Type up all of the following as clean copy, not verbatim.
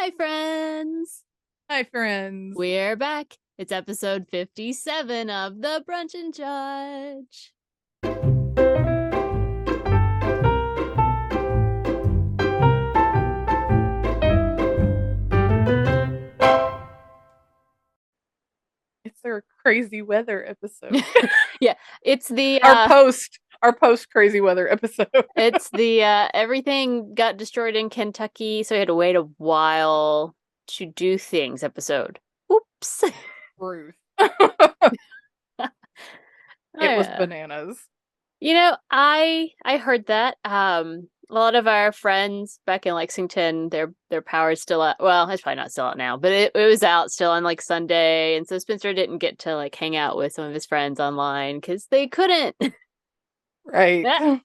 Hi, friends. Hi, friends. We're back. It's episode 57 of the Brunch and Judge. It's our crazy weather episode. Yeah, it's the our post crazy weather episode. it's the everything got destroyed in Kentucky, so we had to wait a while to do things episode. Oops. Ruth. Oh, It was yeah. bananas. You know, I heard that. A lot of our friends back in Lexington, their power's still out. Well, it's probably not still out now, but it was out still on like Sunday, and so Spencer didn't get to like hang out with some of his friends online because they couldn't. Right.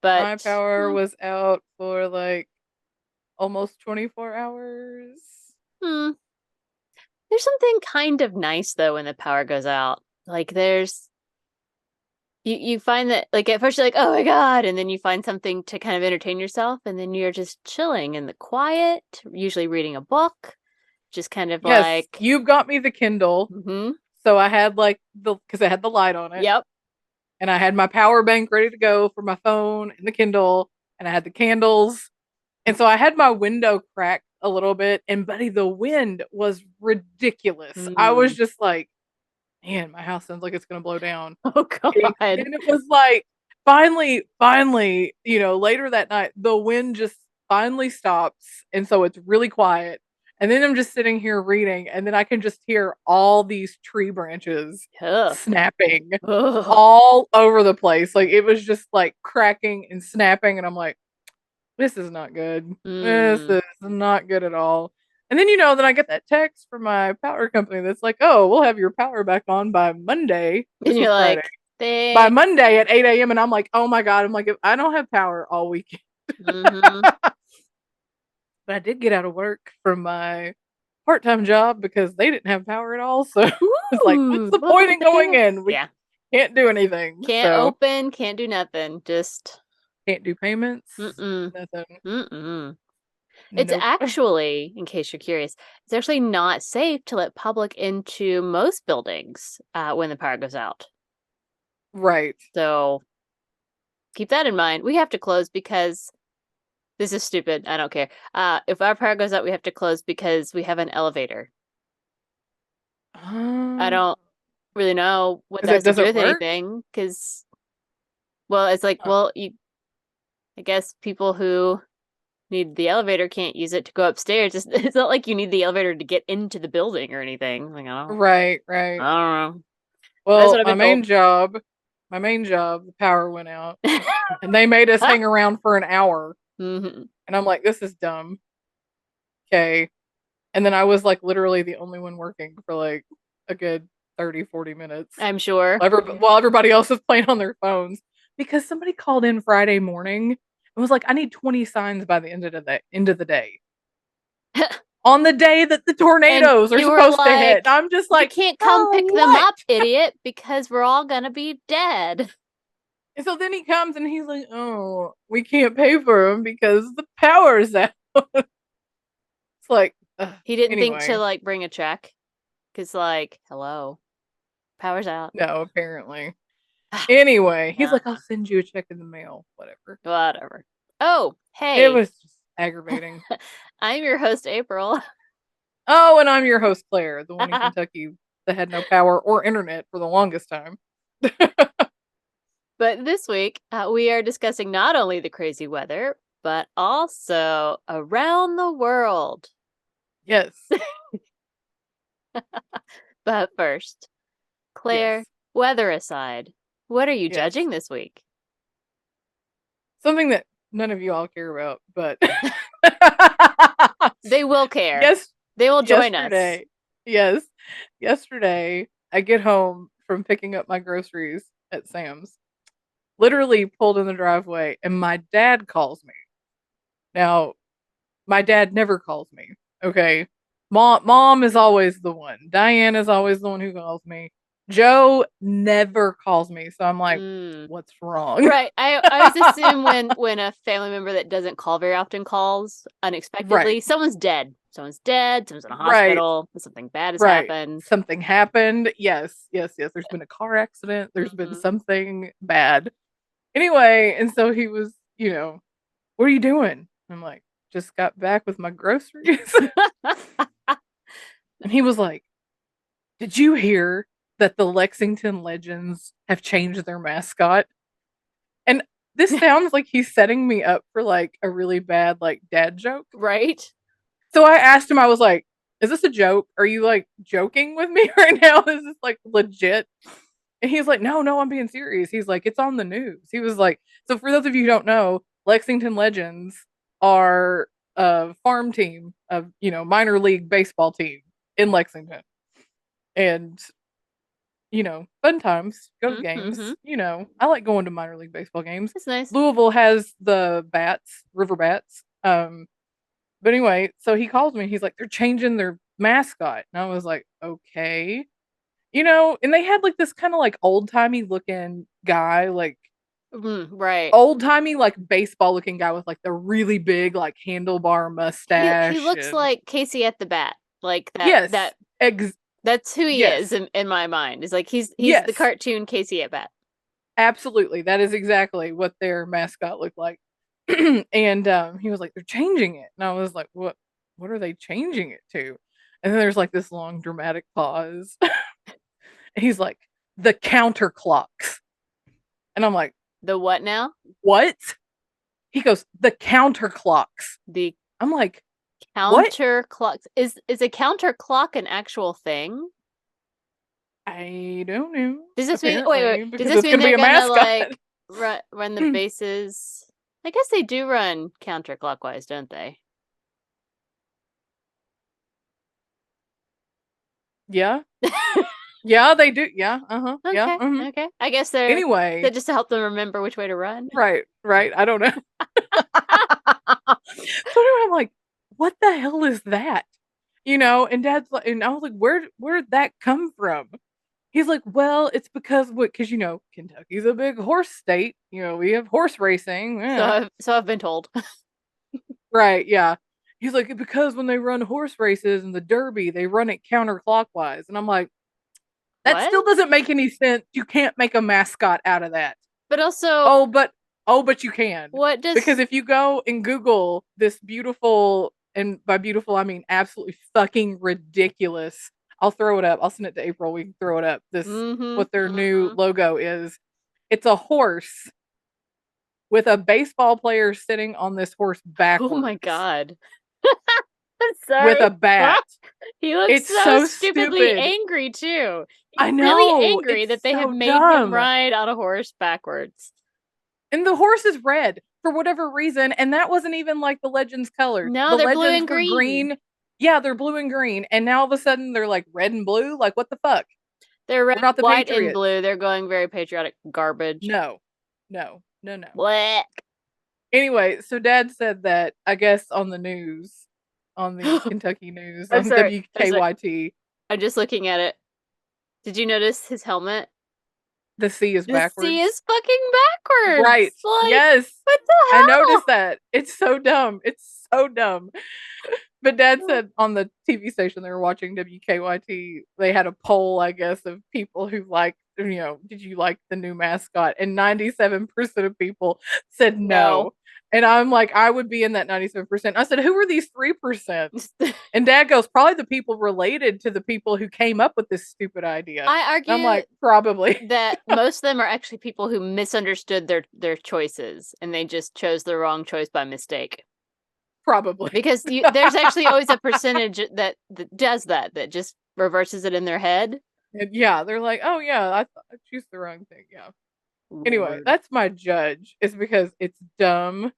But My power was out for like almost 24 hours. hmm, there's something kind of nice though when the power goes out. Like there's you find that like at first you're like, oh my god, and then you find something to kind of entertain yourself, and then you're just chilling in the quiet, usually reading a book, just kind of Yes, like you got me the Kindle. mm-hmm. So I had like because it had the light on it. Yep. And I had my power bank ready to go for my phone and the Kindle, and I had the candles. And so I had my window cracked a little bit, and buddy, the wind was ridiculous. I was just like, man, my house sounds like it's gonna blow down. Oh god. And then it was like finally, later that night, the wind just finally stops, and so it's really quiet. And then I'm just sitting here reading, and then I can just hear all these tree branches Ugh. snapping Ugh. all over the place. Like it was just like cracking and snapping, and I'm like, this is not good. This is not good at all. And then then I get that text from my power company that's like, oh, we'll have your power back on by Monday. This And was you're Friday. like, By Monday at 8 a.m. And I'm like, oh my God. I'm like, if I don't have power all weekend. But I did get out of work from my part-time job because they didn't have power at all. So it's like, what's the point in going in? We can't do anything. Can't open, can't do nothing. Just can't do payments. Nothing. It's actually, in case you're curious, it's actually not safe to let public into most buildings when the power goes out. Right. So keep that in mind. We have to close because this is stupid. I don't care. If our power goes out, we have to close because we have an elevator. I don't really know what that has to do with anything. Because, well, it's like, I guess people who need the elevator can't use it to go upstairs. It's not like you need the elevator to get into the building or anything. Like, right. I don't know. Well, my main job, the power went out, and they made us hang around for an hour. And I'm like, this is dumb. Okay. And then I was like literally the only one working for like a good 30, 40 minutes. I'm sure. While everybody else was playing on their phones. Because somebody called in Friday morning and was like, I need 20 signs by the end of the day. On the day that the tornadoes are supposed to hit. And I'm just like, you can't come pick them up, idiot, because we're all gonna be dead. And so then he comes and he's like, oh, we can't pay for him because the power's out. It's like, he didn't think to like bring a check because like, hello, power's out. No, apparently. Anyway, he's like, I'll send you a check in the mail. Whatever. Oh, hey. It was just aggravating. I'm your host, April. Oh, and I'm your host, Claire, the one in Kentucky that had no power or internet for the longest time. But this week, we are discussing not only the crazy weather, but also around the world. Yes. But first, Claire, weather aside, what are you judging this week? Something that none of you all care about, but they will care. Yes, they will join us. Yes. Yesterday, I get home from picking up my groceries at Sam's. Literally pulled in the driveway, and my dad calls me. Now, my dad never calls me. Okay. Mom is always the one. Diane is always the one who calls me. Joe never calls me, so I'm like, what's wrong? Right. I always assume when a family member that doesn't call very often calls unexpectedly, someone's dead. someone's dead, someone's in a Right. hospital, something bad has Right. happened. Something happened. Yes. Yes. Yes. There's been a car accident. There's been Mhm. something bad. Anyway, and so he was, what are you doing? I'm like, just got back with my groceries. And he was like, did you hear that the Lexington Legends have changed their mascot? And this sounds like he's setting me up for like a really bad like dad joke. Right? So I asked him, I was like, is this a joke? Are you like joking with me right now? Is this like legit? And he's like, no, no, I'm being serious. He's like, it's on the news. He was like, so for those of you who don't know, Lexington Legends are a farm team of, minor league baseball team in Lexington. And, fun times, go to Mm-hmm. games. I like going to minor league baseball games. That's nice. Louisville has the bats, river bats. But anyway, so he calls me. He's like, they're changing their mascot. And I was like, okay. And they had like this kind of like old timey looking guy, like Right. old timey, like baseball looking guy with like the really big, like handlebar He mustache. looks like Casey at the bat. Like Yes, that's who he is yes, in my mind. Is like he's the yes, cartoon Casey at bat. absolutely. That is exactly what their mascot looked like. And he was like, they're changing it. And I was like, what are they changing it to? And then there's like this long dramatic pause. And he's like, the counterclocks. And I'm like, The what now? what? He goes, the counterclocks. The I'm like, what? counterclocks. Is a counterclock an actual thing? I don't know. Does this mean Apparently, Does because this it's mean gonna be they're a gonna mascot. like run the bases? I guess they do run counterclockwise, don't they? Yeah. Yeah, they do. Yeah. Uh-huh. Yeah. Okay, Mm-hmm. okay. I guess they're Anyway, that just to help them remember which way to run. right, right. I don't know. So anyway, I'm like, what the hell is that? And Dad's like, and I was like, where'd that come from? He's like, well, it's because because Kentucky's a big horse state. We have horse racing. Yeah. So I've been told. Right, yeah. He's like, because when they run horse races and the Derby, they run it counterclockwise. And I'm like, that What? still doesn't make any sense. You can't make a mascot out of that. But also, Oh, but you can. what Because does if you go and Google this beautiful, and by beautiful I mean absolutely fucking ridiculous. I'll throw it up. I'll send it to April. We can throw it up. What their new mm-hmm. logo is. It's a horse with a baseball player sitting on this horse Oh my backwards god. I'm with sorry. a bat. He looks It's so so stupidly stupid. angry too. I He's really know. angry It's that they have so made him dumb. ride on a horse backwards. And the horse is red for whatever reason. And that wasn't even like the Legends colors. No, The they're blue Legends and were green. green. Yeah, they're blue and green. And now all of a sudden they're like red and blue. Like, what the fuck? They're red, We're not the white, and Patriots. blue. They're going very patriotic garbage. No, no, no, no. Blech. Anyway, so Dad said that, I guess, on the news, on the Kentucky news, I'm on sorry. WKYT, I'm just looking at it. Did you notice his helmet? the C is The C backwards. is fucking backwards. Right. Like, Yes. what the I hell? noticed that. It's so dumb. It's so dumb. But Dad said on the TV station they were watching WKYT, they had a poll, I guess, of people who liked, did you like the new mascot? And 97% of people said no. And I'm like, I would be in that 97%. I said, who are these 3%? And Dad goes, probably the people related to the people who came up with this stupid idea. I argue I'm like, probably. that most of them are actually people who misunderstood their choices and they just chose the wrong choice by mistake. Probably. Because there's actually always a percentage that does that just reverses it in their head. And yeah, they're like, oh yeah, I choose the wrong thing. Yeah. Lord. Anyway, that's my judge. Is because it's dumb.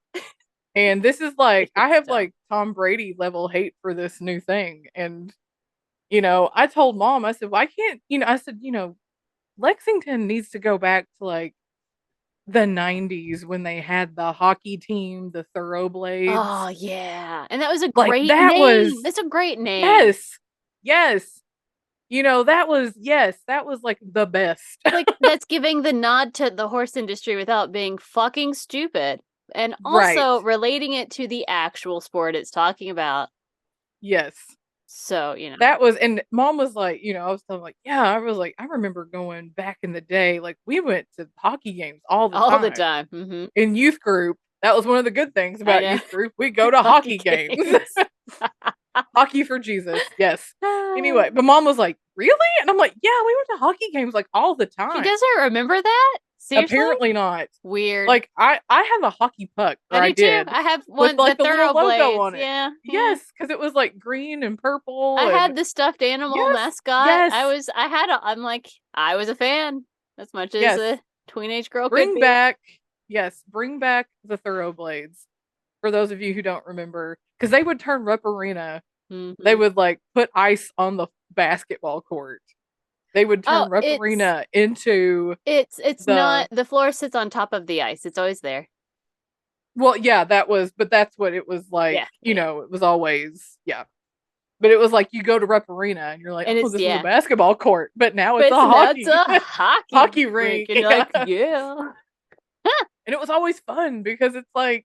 And this is like, I have like Tom Brady level hate for this new thing. And, I told Mom, I said, well, I can't, I said, Lexington needs to go back to like the 90s when they had the hockey team, the Thoroughblades. Oh, yeah. And that was a like, great that name. That's a great name. Yes. Yes. That was like the best. Like, that's giving the nod to the horse industry without being fucking stupid. And also relating it to the actual sport it's talking about. Yes. So, That was, and mom was like, I was telling like, yeah, I was like, I remember going back in the day, like we went to hockey games all the all the time time. Mm-hmm. in youth group. That was one of the good things I about know. youth group. We go to Hockey hockey games. games. Hockey for Jesus. Yes. Anyway, but mom was like, really? And I'm like, yeah, we went to hockey games like all the She time. doesn't remember that? Seriously? Apparently not. Weird. Like I have a hockey puck, I or I do too. did, I have with one, the like the little logo Thoroughblades. on it. Yeah, yeah. Yes, because it was like green and purple I and had the stuffed animal yes, mascot. yes, I'm like, I was a fan as much as yes. a teenage girl could Bring be. back, yes, bring back the Thoroughblades. For those of you who don't remember, because they would turn Rupp Arena, they Mm-hmm. would like put ice on the basketball court. They would Oh, turn Rupp Arena into it's not, the, the floor sits on top of the ice. It's always there. well, yeah, that was, but that's what it was like. Yeah, yeah. It was always, yeah. But it was like you go to Rep Arena and you're like, And oh, it's, this is a yeah. basketball court, but now it's But a so now it's hockey a hockey hockey rink, rink. and you're like, yeah. And it was always fun because it's like,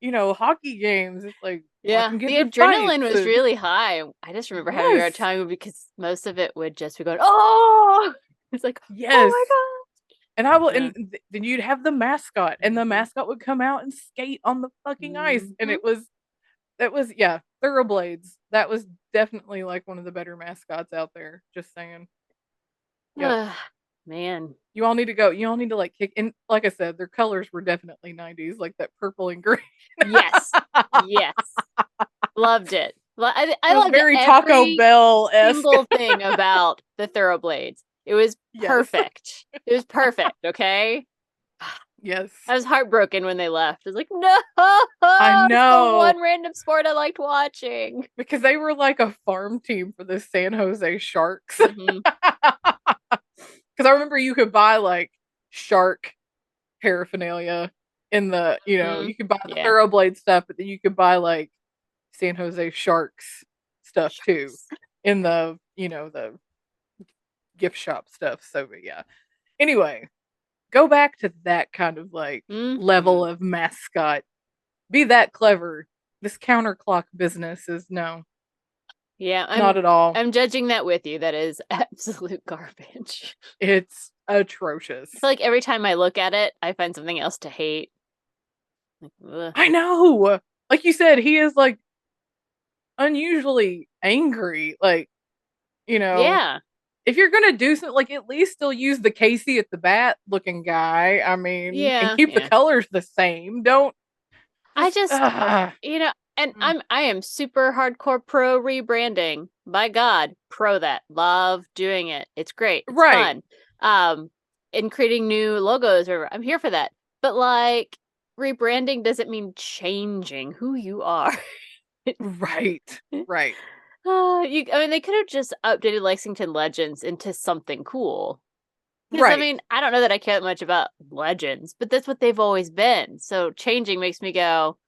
hockey games. It's like watch Yeah, them get the into adrenaline fights. was And really high. I just remember having a hard yes, time because most of it would just be going, oh, it's like, yes. oh And I will, my god. then you'd have the mascot, and the Yeah. mascot would come out and skate on the fucking ice, and Mm-hmm. that was, yeah, Thoroughblades. That was definitely like one of the better mascots out there. Just saying. Yep. Man. You all need to go. You all need to like kick. And like I said, their colors were definitely 90s, like that purple and green. Yes. Yes. Loved it. I It was loved very Taco every Bell esque. single thing about the Thoroughblades. It was Yes. perfect. It was perfect, okay? Yes. I was heartbroken when they left. I was like, no, I it's the know. one random sport I liked watching. Because they were like a farm team for the San Jose Sharks. Mm-hmm. Because I remember you could buy like shark paraphernalia in the, Mm-hmm. you could buy the Yeah. Thoroughblade stuff, but then you could buy like San Jose Sharks stuff too Sharks. in the gift shop stuff. So yeah. Anyway, go back to that kind of like Mm-hmm. level of mascot. Be that clever. This counterclock business is no, Yeah, not at all. I'm judging that with you. That is absolute garbage. It's I atrocious. feel like every time I look at it, I find something else to hate. Like, ugh. I know. Like you said, he is like unusually angry. Like, you know, Yeah, if you're gonna do something, like at least still use the Casey at the bat looking guy. I mean, and yeah, keep the yeah. colors the same. Don't I just just, and I am super hardcore pro rebranding. By God, pro that. Love doing it. It's great. It's right, fun. Um, and creating new logos, or I'm here for that. But like, rebranding doesn't mean changing who you are. right, right, I mean, they could have just updated Lexington Legends into something cool. Because I right. mean, I don't know that I care that much about Legends, but that's what they've always been. So changing makes me go,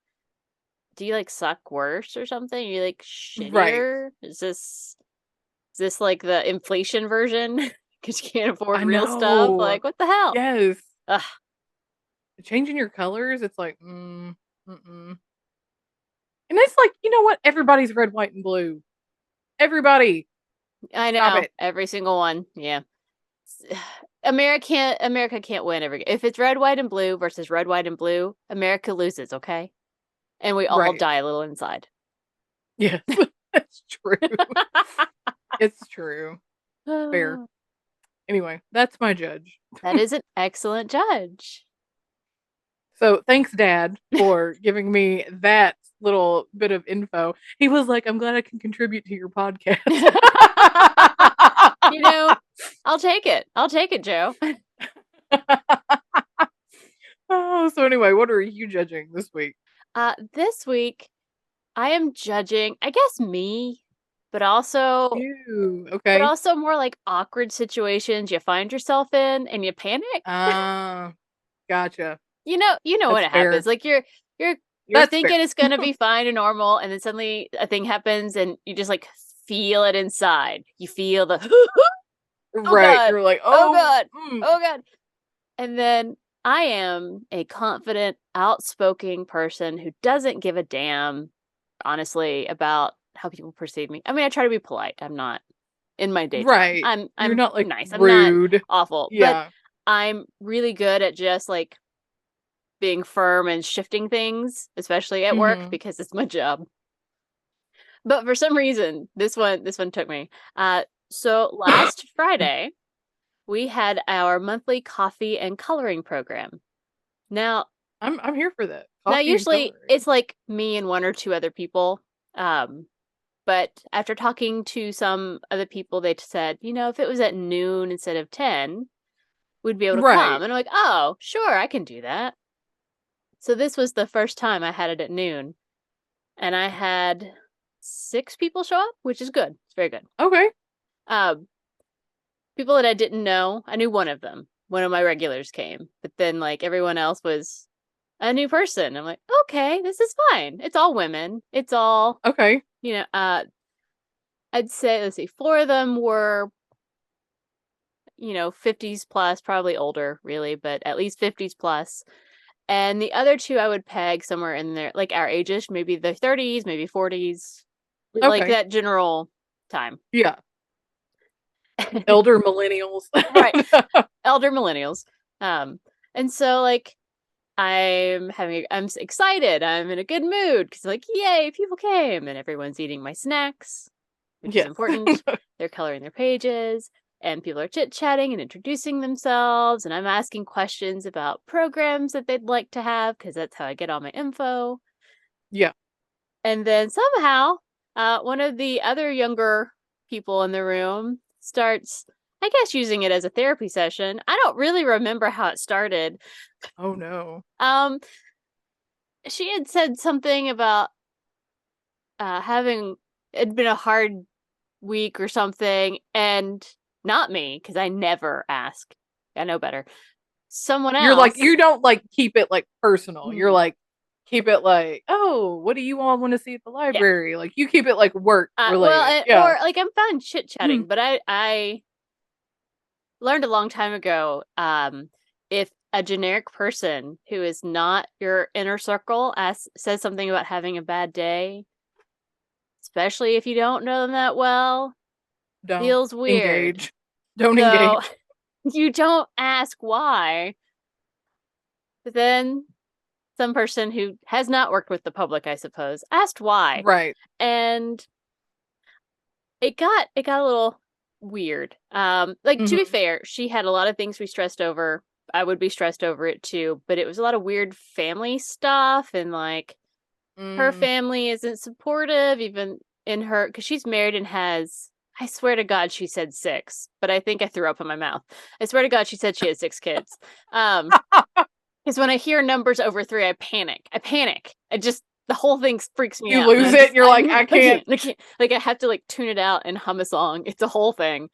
do you like suck worse or something? Are you like Right. shittier? Is this like the inflation version? Because you can't afford I real stuff? know. Like, what the hell? Yes. Ugh, Changing your colors, it's like, mm-mm. And it's like, you know what? Everybody's red, white, and blue. Everybody. I Stop know it. every single one. Yeah, America can't win every. If it's red, white, and blue versus red, white, and blue, America loses. Okay, and we all Right. die a little inside. Yes. That's true. It's true. Fair. Anyway, that's my judge. That is an excellent judge. So thanks, Dad, for giving me that little bit of info. He was like, I'm glad I can contribute to your podcast. You know, I'll take it. I'll take it, Joe. Oh, so anyway, what are you judging this week? This week I am judging, I guess me, but also Ew. but Okay. also more like awkward situations you find yourself in and you panic. Gotcha. You know what That's happens. fair. Like you're That's thinking fair. it's gonna be fine and normal, and then suddenly a thing happens and you just like feel it inside. You feel the oh Right. god, You're like, oh oh, god, oh god. And then I am a confident, outspoken person who doesn't give a damn, honestly, about how people perceive me. I mean, I try to be polite. I'm not in my day job. Right. You're I'm not, like, nice. I'm not rude. awful, but Yeah. I'm really good at just like being firm and shifting things, especially at work Mhm. because it's my job. But for some reason, this one took me. So last Friday, we had our monthly coffee and coloring program. Now, I'm here for that. now Coffee and usually coloring. it's like me and one or two other people. Um, but after talking to some other people, they said, if it was at noon instead of 10, we'd be able to come. Right. And I'm like, oh, sure, I can do that. So this was the first time I had it at noon, and I had 6 people show up, which is good. It's very good. Okay. Um, People that I didn't know, I knew one of them. One of my regulars came, but then like everyone else was a new person. I'm like, okay, this is fine. It's all women. It's all, Okay. I'd say, let's see, 4 of them were, 50s plus, probably older, really, but at least 50s plus. And the other 2 I would peg somewhere in there, like our ages, maybe the 30s, maybe 40s, like Okay. that general time. Yeah. Elder millennials. Right. Elder millennials. Um, and so like I'm excited. I'm in a good mood because like, yay, people came and everyone's eating my snacks, which is Yes. important. They're coloring their pages and people are chit-chatting and introducing themselves, and I'm asking questions about programs that they'd like to have because that's how I get all my info. Yeah. And then somehow, one of the other younger people in the room starts, I guess, using it as a therapy session. I don't really remember how it started. Oh, no. Um, she had said something about having it'd been a hard week or something, and not me, because I never ask. I know better. Someone You're like, else. you don't, like, keep it, like, personal. You're Mhm. like, keep it like, "Oh, what do you all wanna see at the Yeah. library?" Like, you keep it, like, work Well, related. Yeah. or like I'm fine chit chatting, but I learned a long time ago, if a generic person who is not your inner circle says something about having a bad day, especially if you don't know them that well, Don't feels weird. engage. Don't So engage. you don't ask why. But then some person who has not worked with the public, I suppose, asked why. Right. And it got a little weird. Like, to be Mhm. fair, she had a lot of things we stressed over. I would be stressed over it too, but it was a lot of weird family stuff, and like her Mm. family isn't supportive even in her, because she's married and has, I swear to God she said 6, but I think I threw up in my mouth. I swear to God she said she had 6 kids. Because when I hear numbers over 3, I panic. The whole thing freaks me You out. And lose it, you're like, "I I can't." can't, I can't. Like, I have to like tune it out and hum a song. It's a whole thing.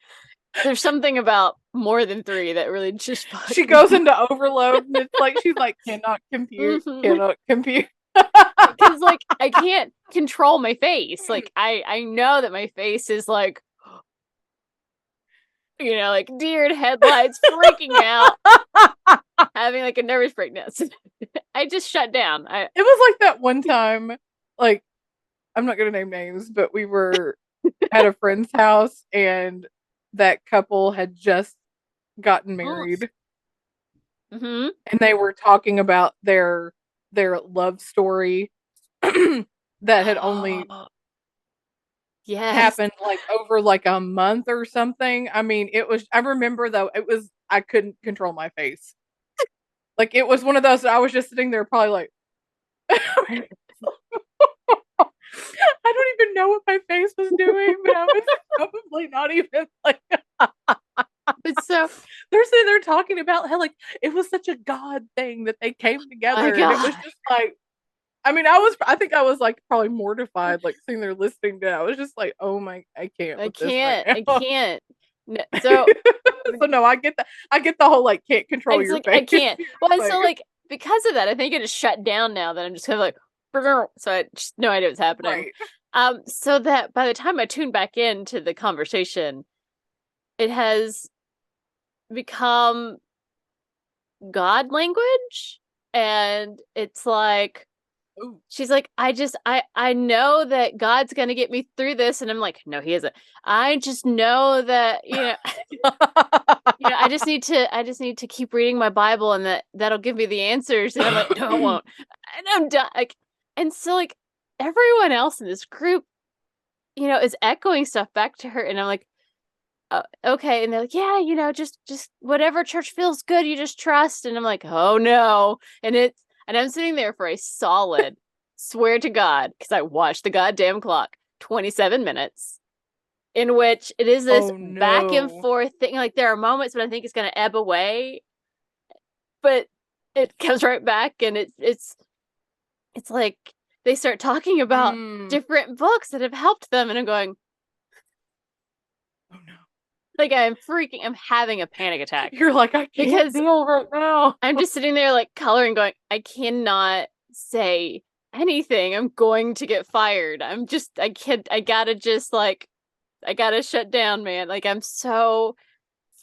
There's something about more than 3 that really just She fucks me goes up. into overload, and it's like she's like, "Cannot compute, Mhm. cannot compute." Because like I can't control my face. Like I know that my face is like, like deer in headlights, freaking out, having like a nervous breakdown. So I just shut down. It was like that one time, like, I'm not gonna name names, but we were at a friend's house, and that couple had just gotten married, Mm-hmm. and they were talking about their love story that had only Oh, yes. happened, like, over, like, a month or something. I mean, I remember, though, I couldn't control my face. Like, it was one of those that I was just sitting there probably like I don't even know what my face was doing, but I was probably not even, like But so, they're sitting there talking about how, like, it was such a God thing that they came my together, and it was God, just like I mean, I think I was, like, probably mortified, like, sitting there listening to it. I was just like, "Oh my I can't I with this right can't. I now." can't. So So, no, I get the whole, like, can't control it's your like I face. can't. Well, and so Like like because of that, I think it is shut down now. That I'm just kind of like, so I just no idea what's happening. right. So that by the time I tune back into the conversation, it has become God language, and it's like, Ooh. she's like, I know that God's gonna get me through this. And I'm like, no, he isn't. I just know that, I just need to keep reading my Bible and that'll give me the answers. And I'm like, no, it won't. And I'm done. Like, and so like everyone else in this group, is echoing stuff back to her. And I'm like, okay. And they're like, yeah, just whatever church feels good, you just trust. And I'm like, oh no. And I'm sitting there for a solid, swear to God, because I watched the goddamn clock, 27 minutes, in which it is this Oh back and no. forth thing. Like there are moments when I think it's going to ebb away, but it comes right back, and it's like they start talking about Mm. different books that have helped them, and I'm going, Oh no. like I'm having a panic attack You're like, I can't because deal right now. I'm just sitting there like coloring, going, I cannot say anything. I'm going to get fired. I can't, I gotta shut down, man. Like I'm so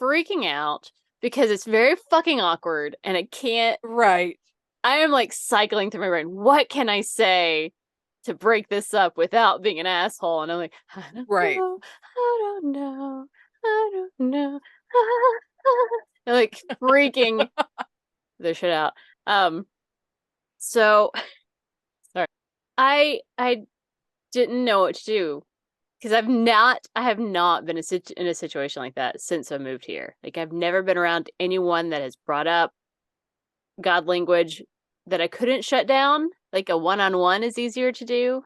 freaking out because it's very fucking awkward and I can't, Right. I am like cycling through my brain. What can I say to break this up without being an asshole? And I'm like, I don't Right. know. I don't know. I don't know. I'm like freaking the shit out. Um, so sorry. I didn't know what to do because I have not been in a situation like that since I moved here. Like I've never been around anyone that has brought up God language that I couldn't shut down. Like a one-on-one is easier to do.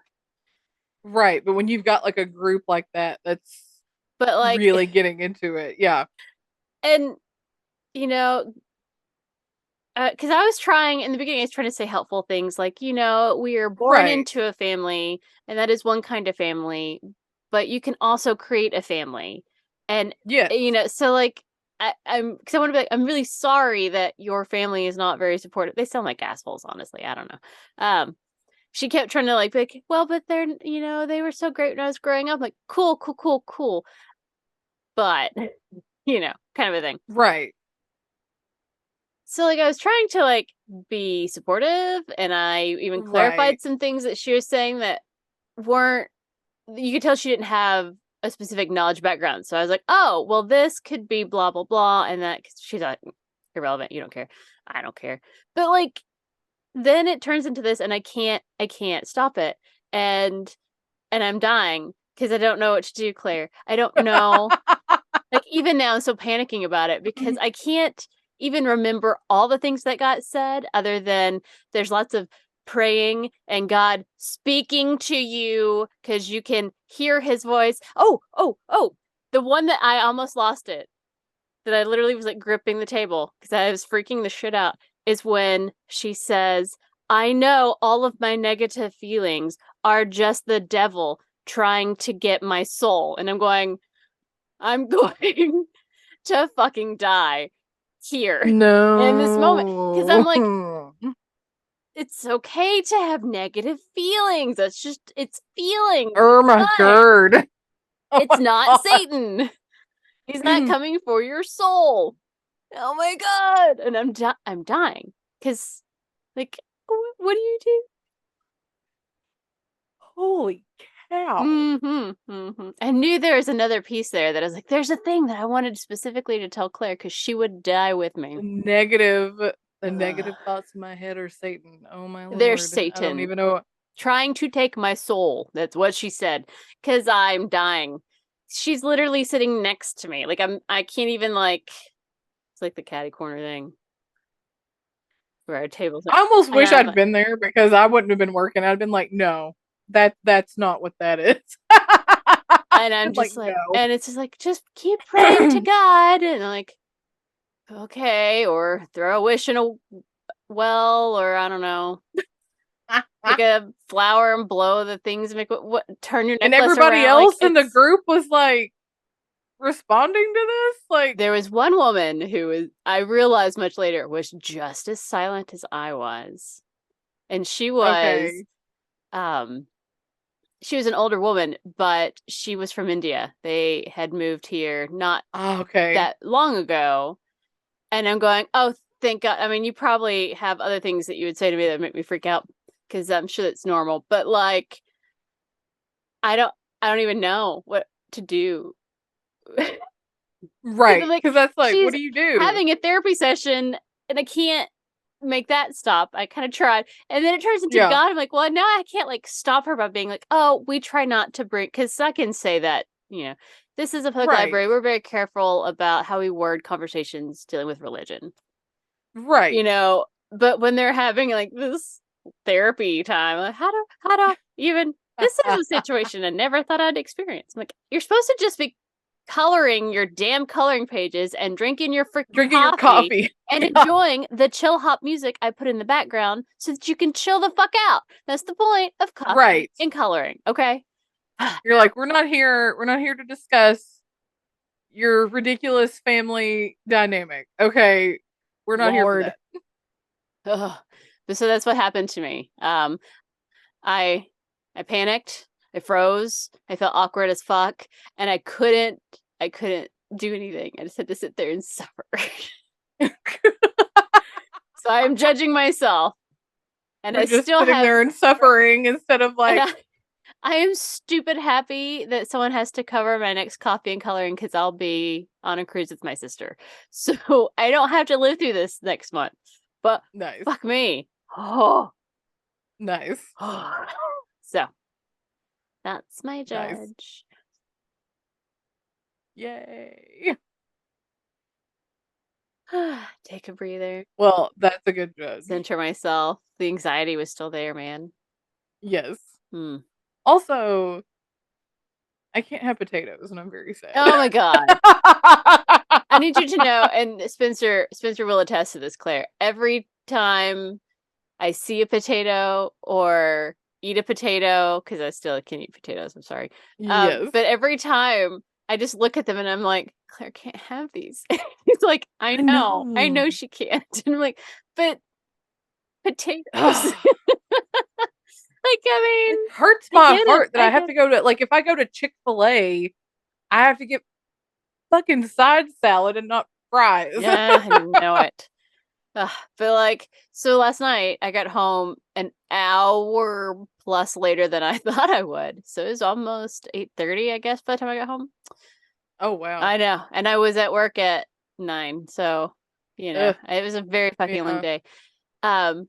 Right. But when you've got like a group like that, that's But like, really getting into it. Yeah. and you know, because I was trying in the beginning, I was trying to say helpful things like, we are born Right. into a family, and that is one kind of family, but you can also create a family. And, Yes. so like, because I want to be like, I'm really sorry that your family is not very supportive. They sound like assholes, honestly. I don't know. She kept trying to like, be like, well, but they're, they were so great when I was growing up. I'm like, cool, cool, cool, cool. But, kind of a thing. Right. So like I was trying to like be supportive, and I even Right. clarified some things that she was saying that weren't, you could tell she didn't have a specific knowledge background. So I was like, oh, well, this could be blah blah blah, and that she's like, irrelevant, you don't care, I don't care. But like then it turns into this, and I can't stop it. And I'm dying because I don't know what to do, Claire. I don't know. Like even now I'm so panicking about it because I can't even remember all the things that got said, other than there's lots of praying and God speaking to you because you can hear his voice. Oh, the one that I almost lost it, that I literally was like gripping the table because I was freaking the shit out, is when she says, I know all of my negative feelings are just the devil trying to get my soul. And I'm going to fucking die here in this moment. Because I'm like, No. it's okay to have negative feelings. It's feelings. Oh It's my fine. god. Oh It's my not god. Satan. He's not coming for your soul. Oh my god. And I'm dying. Because, like, what do you do? Holy cow. I knew there was another piece there that I was like, there's a thing that I wanted specifically to tell Claire because she would die with me. Negative the Ugh. negative thoughts in my head are Satan. Oh my There's lord. I don't Satan even know. trying to take my soul. That's what she said. Because I'm dying. She's literally sitting next to me. Like I can't even like. It's like the catty corner thing where our tables. I almost And wish I'm I'd like, been there because I wouldn't have been working. I'd been like, no, that's not what that is. and I'm Like, just like, no. and it's just like, just keep praying to God, and I'm like, okay, or throw a wish in a well, or I don't know, take a flower and blow the things, make what turn your And necklace everybody around. Like else in the it's. group was like responding to this. Like, There was one woman who was, I realized much later, was just as silent as I was. And okay. um, she was an older woman, but she was from India. They had moved here not Okay. that long ago. And I'm going, oh, thank God. I mean, you probably have other things that you would say to me that make me freak out. because I'm sure it's normal. But like, I don't, I don't even know what to do. Because Right. like, Because that's like, what she's do you do? having a therapy session, and I can't make that stop. I kind of tried, and then it turns into Yeah. God. I'm like, well, now I can't like stop her by being like, oh, we try not to bring, because I can say that, this is a public Right. library. We're very careful about how we word conversations dealing with religion, Right. but when they're having like this therapy time, like, how to even, this is a situation I never thought I'd experience. I'm like, you're supposed to just be coloring your damn coloring pages and drinking your freaking Drinking your coffee coffee. and Yeah. enjoying the chill hop music I put in the background so that you can chill the fuck out. That's the point of coffee Right. and coloring, okay? You're like, we're not here to discuss your ridiculous family dynamic. Okay. We're not here for Lord. that. Ugh. So that's what happened to me. I I panicked. I froze. I felt awkward as fuck, and I couldn't do anything. I just had to sit there and suffer. So I am judging myself, and We're I just still sitting have. there and suffering instead of And like, I am stupid happy that someone has to cover my next coffee and coloring because I'll be on a cruise with my sister, so I don't have to live through this next month. But nice. fuck me. Oh. Nice. So that's my Nice. judge. Yay. Take a breather. Well, that's a good judge. Center myself. The anxiety was still there, man. Yes. Hmm. Also, I can't have potatoes and I'm very sad. Oh my god. I need you to know, and Spencer will attest to this, Claire. Every time I see a potato or eat a potato, because I still can eat potatoes, I'm sorry. Yes. But every time I just look at them and I'm like, Claire can't have these. He's like, I I know know. she can't. And I'm like, but potatoes. Like, I It mean, hurts I my get it. heart that I have to go to, like, if I go to Chick-fil-A, I have to get fucking side salad and not fries. Yeah, I know it. Ugh, but like, so last night I got home an hour plus later than I thought I would. So it was almost 8:30, I guess, by the time I got home. Oh, wow. I know. And I was at work at 9. So, Ugh, it was a very fucking long yeah. day. Um,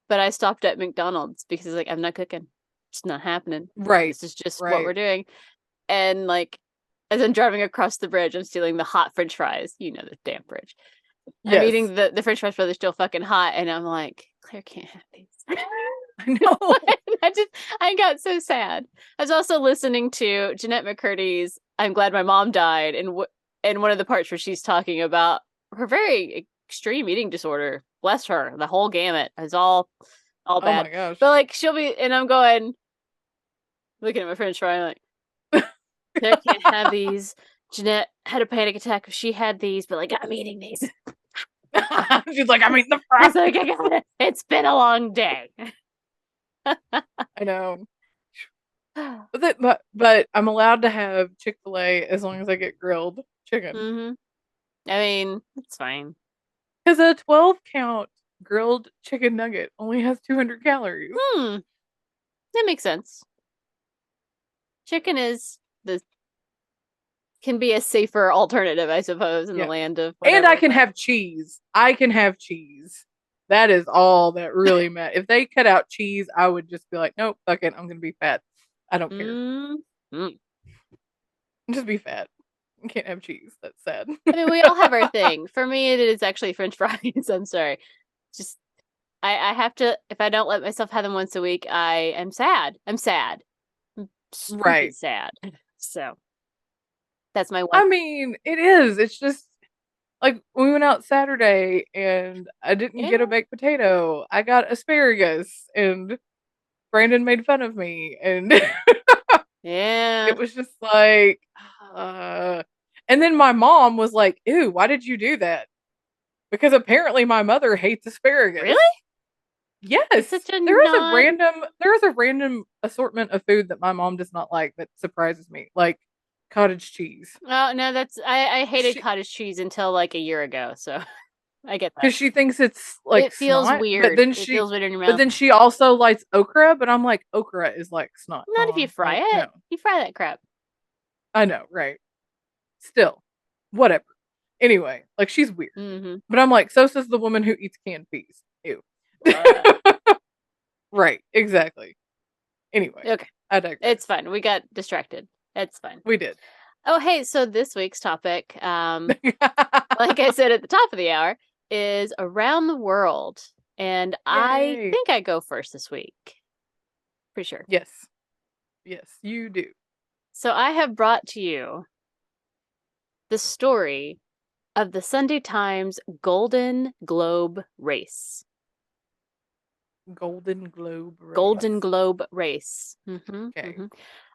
but I stopped at McDonald's because like I'm not cooking. It's not happening. Right. This is just what Right. we're doing. And like as I'm driving across the bridge, I'm stealing the hot French fries. You know, the damn bridge. I'm Yes. eating the French fries, but they're still fucking hot, and I'm like, Claire can't have these. I know. I got so sad. I was also listening to Jeanette McCurdy's "I'm Glad My Mom Died," and one of the parts where she's talking about her very extreme eating disorder. Bless her, the whole gamut is all Oh bad. my gosh. But like she'll be, and I'm going looking at my French fry like, Claire can't have these. Jeanette had a panic attack if she had these, but like I'm eating these. She's like, I'm eating the He's fries. like, I got it. It's been a long day. I know. But I'm allowed to have Chick-fil-A as long as I get grilled chicken. Mm-hmm. I mean, it's fine. Because a 12 count grilled chicken nugget only has 200 calories. That makes sense. Chicken can be a safer alternative, I suppose, in the Yeah. land of And whatever. I can have cheese. I can have cheese. That is all that really matters. If they cut out cheese, I would just be like, nope, fuck it. I'm going to be fat. I don't care. Mm-hmm. Just be fat. I can't have cheese. That's sad. I mean, we all have our thing. For me, it is actually French fries. I'm sorry. Just, I have to, if I don't let myself have them once a week, I am sad. I'm sad. I'm stupid Right. sad. So that's my one. I mean, it is. It's just like we went out Saturday and I didn't get a baked potato. I got asparagus and Brandon made fun of me and Yeah. it was just like and then my mom was like, "Ew, why did you do that?" Because apparently my mother hates asparagus. Really? Yes. It's such a There is a random assortment of food that my mom does not like that surprises me. Like cottage cheese. Oh no, I hated cottage cheese until like a year ago. So I get that. Because she thinks it's like It feels snot, but weird. then It she feels weird in your but mouth. then she also likes okra, but I'm like, okra is like snot. Not Come if you on. fry Like, it. no. You fry that crap. I know, right? Still. Whatever. Anyway, like she's weird. Mm-hmm. But I'm like, so says the woman who eats canned peas. Ew. Right, exactly. Anyway, Okay. I digress. It's fine. We got distracted. It's fine. We did. Oh, hey, so this week's topic, like I said at the top of the hour, is around the world. And I Yay. think I go first this week. Pretty sure. Yes. Yes, you do. So I have brought to you the story of the Sunday Times Golden Globe Race. Golden Globe race. Golden Globe Race. Mm-hmm, Okay. mm-hmm.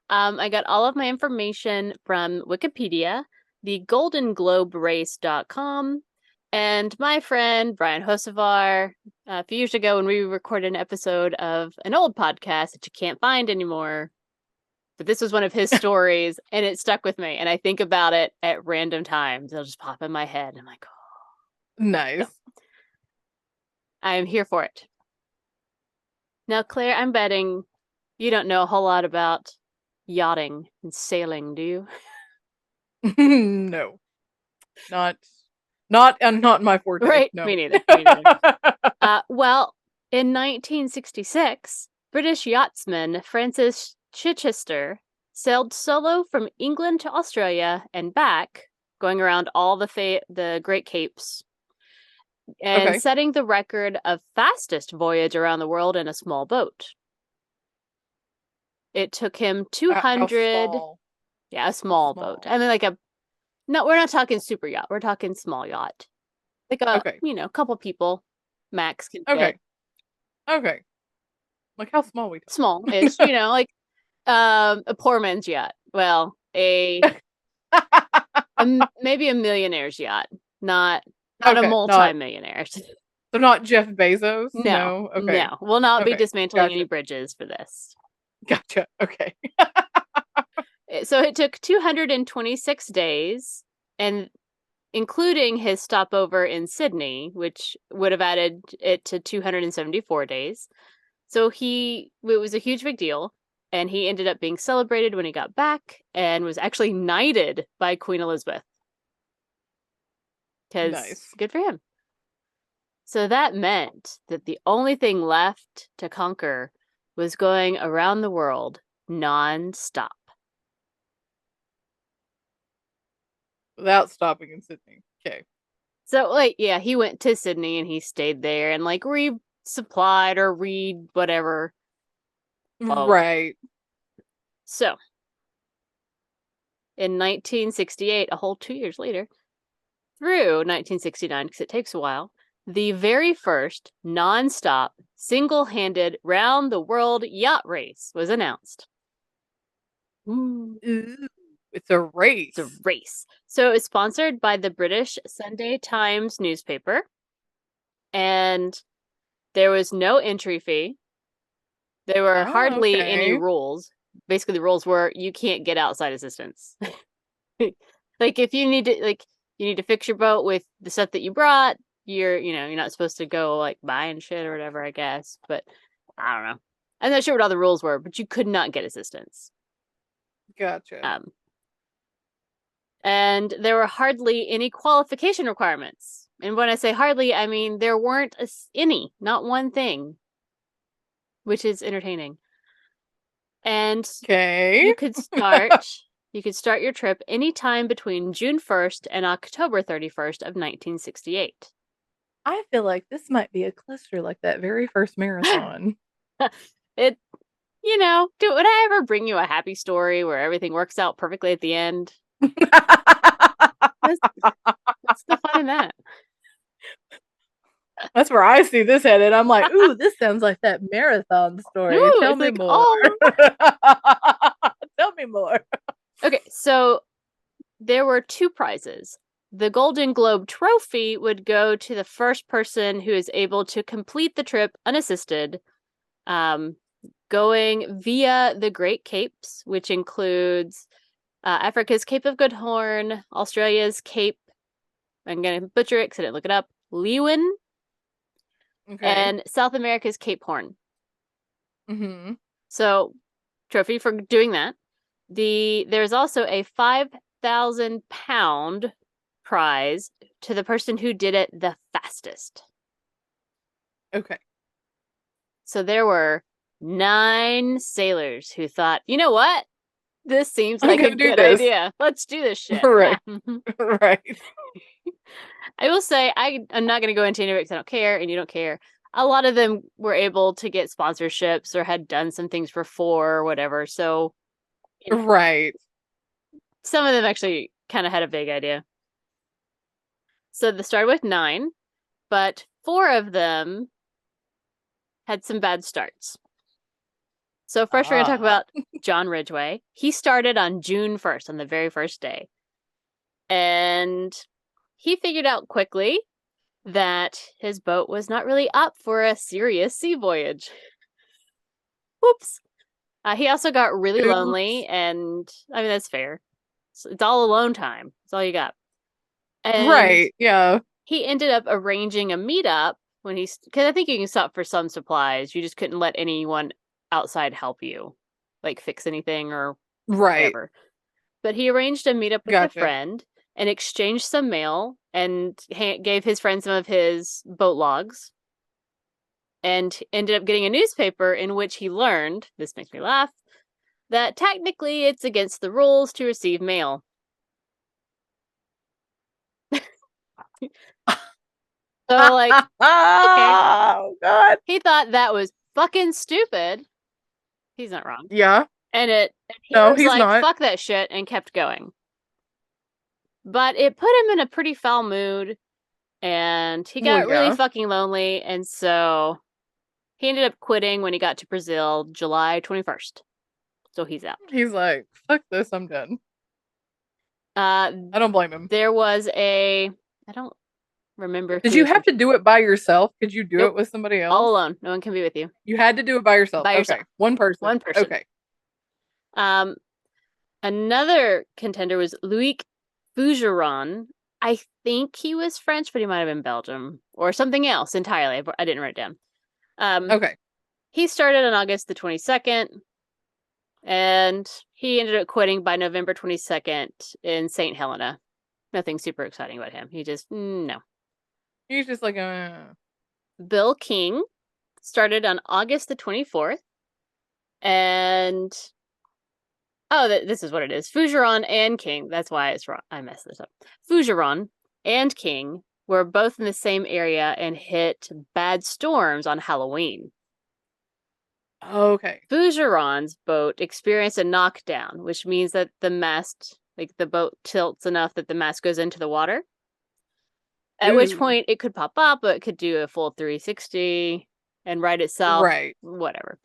I got all of my information from Wikipedia, the goldengloberace.com, and my friend Brian Hosevar, a few years ago when we recorded an episode of an old podcast that you can't find anymore. But this was one of his stories, and it stuck with me. And I think about it at random times. It'll just pop in my head. And I'm like, oh. Nice. So, I am here for it. Now, Claire, I'm betting you don't know a whole lot about yachting and sailing, do you? No. Not my forte. Right? No. Me neither. Me neither. Well, in 1966, British yachtsman Francis Chichester sailed solo from England to Australia and back, going around all the Great Capes, and setting the record of fastest voyage around the world in a small boat. It took him 200. Small? Yeah, a small boat. I mean, no, we're not talking super yacht. We're talking small yacht. Like couple people max can fit. Okay. Like how small we talk? Small-ish, like a poor man's yacht. Well, maybe a millionaire's yacht, not a multi-millionaire. So not Jeff Bezos? No. Okay. No. We'll not be dismantling any bridges for this. Gotcha. Okay. So it took 226 days, and including his stopover in Sydney, which would have added it to 274 days. So it was a huge big deal, and he ended up being celebrated when he got back and was actually knighted by Queen Elizabeth. Because good for him. So that meant that the only thing left to conquer was going around the world non-stop. Without stopping in Sydney. Okay. So, he went to Sydney and he stayed there and, resupplied or whatever. Right. So, in 1968, a whole 2 years later, through 1969, because it takes a while, the very first non-stop, single-handed, round-the-world yacht race was announced. Ooh. It's a race. It's a race. So it was sponsored by the British Sunday Times newspaper. And there was no entry fee. There were hardly any rules. Basically, the rules were you can't get outside assistance. If you need to fix your boat with the stuff that you brought, you're not supposed to go buying shit or whatever, I guess. But I don't know. I'm not sure what all the rules were, but you could not get assistance. Gotcha. And there were hardly any qualification requirements. And when I say hardly, I mean there weren't any, not one thing, which is entertaining. And you could start your trip anytime between June 1st and October 31st of 1968. I feel like this might be a cluster like that very first marathon. Would I ever bring you a happy story where everything works out perfectly at the end? What's the fun in that? That's where I see this headed. I'm like, ooh, this sounds like that marathon story. Ooh, Tell me more. Tell me more. Okay, so there were two prizes. The Golden Globe Trophy would go to the first person who is able to complete the trip unassisted, going via the Great Capes, which includes Africa's Cape of Good Horn, Australia's Cape, I'm going to butcher it because I didn't look it up, Leeuwin, Okay. and South America's Cape Horn. Mm-hmm. So, trophy for doing that. There's also a 5,000 pound prize to the person who did it the fastest. Okay. So there were 9 sailors who thought, you know what? This seems I'm like a gonna do good this. idea. Let's do this shit. Right. Yeah. Right. I will say I'm not going to go into any of it because I don't care and you don't care. A lot of them were able to get sponsorships or had done some things before or whatever. So, you know, Right. some of them actually kind of had a big idea. So they started with 9, but 4 of them had some bad starts. So first we're going to talk about John Ridgway. He started on June 1st, on the very first day. And he figured out quickly that his boat was not really up for a serious sea voyage. Whoops. He also got really lonely, and I mean, that's fair. It's all alone time. That's all you got. And Right. Yeah. he ended up arranging a meetup when he's, because I think you can stop for some supplies. You just couldn't let anyone outside help you, like fix anything or Right. whatever. But he arranged a meetup with a Gotcha. friend and exchanged some mail and gave his friend some of his boat logs and ended up getting a newspaper in which he learned, this makes me laugh, that technically it's against the rules to receive mail. So, like, okay. Oh, God. He thought that was fucking stupid. He's not wrong. Yeah. And he No, was he's like, not. fuck that shit, and kept going. But it put him in a pretty foul mood, and he Well, got really yeah. fucking lonely, and so he ended up quitting when he got to Brazil, July 21st. So he's out. He's like, fuck this, I'm done. I don't blame him. There was I don't remember Did who you was. have to do it by yourself? Could you do Nope. it with somebody All else? alone. No one can be with you. You had to do it by yourself. By yourself. Okay. One person. One person. Okay. Another contender was Louis Fougeron. I think he was French, but he might have been Belgium or something else entirely. I didn't write it down. Okay. He started on August the 22nd, and he ended up quitting by November 22nd in St. Helena. Nothing super exciting about him. He just, no. He's just like, Bill King started on August the 24th, and this is what it is. Fougeron and King. That's why it's wrong. I messed this up. Fougeron and King were both in the same area and hit bad storms on Halloween. okay. Fougeron's boat experienced a knockdown, which means that the mast, like the boat tilts enough that the mast goes into the water. At which point it could pop up, but it could do a full 360 and right itself. Right. Whatever.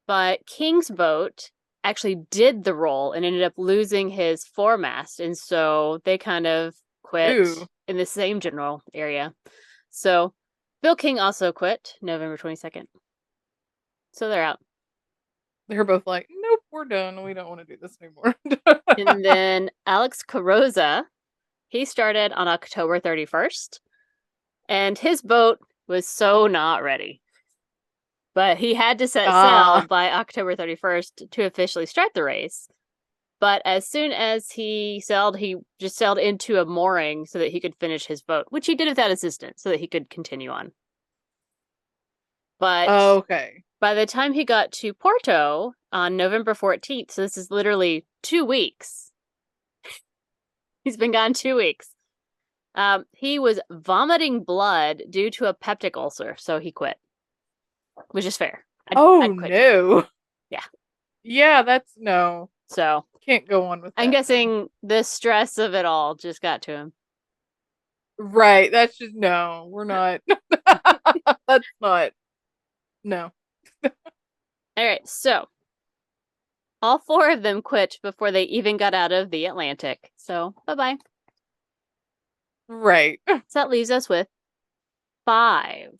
But King's boat actually did the roll and ended up losing his foremast, and so they kind of quit in the same general area. So Bill King also quit November 22nd. So they're out. They're both like, nope, we're done. We don't want to do this anymore. And then Alex Carosa, he started on October 31st, and his boat was so not ready. But he had to set sail by October 31st to officially start the race. But as soon as he sailed, he just sailed into a mooring so that he could finish his boat, which he did without assistance so that he could continue on. But okay. By the time he got to Porto on November 14th, so this is literally 2 weeks. He's been gone 2 weeks. He was vomiting blood due to a peptic ulcer, so he quit. Which is fair. I'd quit no. Yeah. Yeah, that's no. So can't go on with that. I'm guessing the stress of it all just got to him. Right. That's just no. We're not. That's not. No. All right. So all 4 of them quit before they even got out of the Atlantic. So bye-bye. Right. So that leaves us with 5.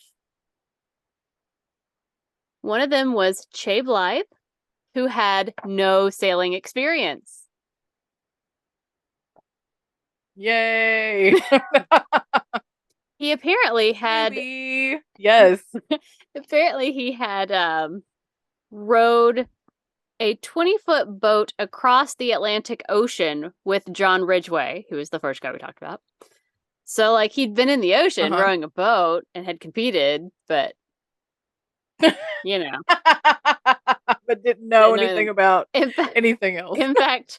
One of them was Che Blythe, who had no sailing experience. Yay. He apparently had Newbie. Yes. apparently he had rowed a 20-foot boat across the Atlantic Ocean with John Ridgway, who was the first guy we talked about. So, like, he'd been in the ocean Uh-huh. rowing a boat and had competed, but, you know, But didn't know didn't know anything anything. about In fact, anything else. in fact,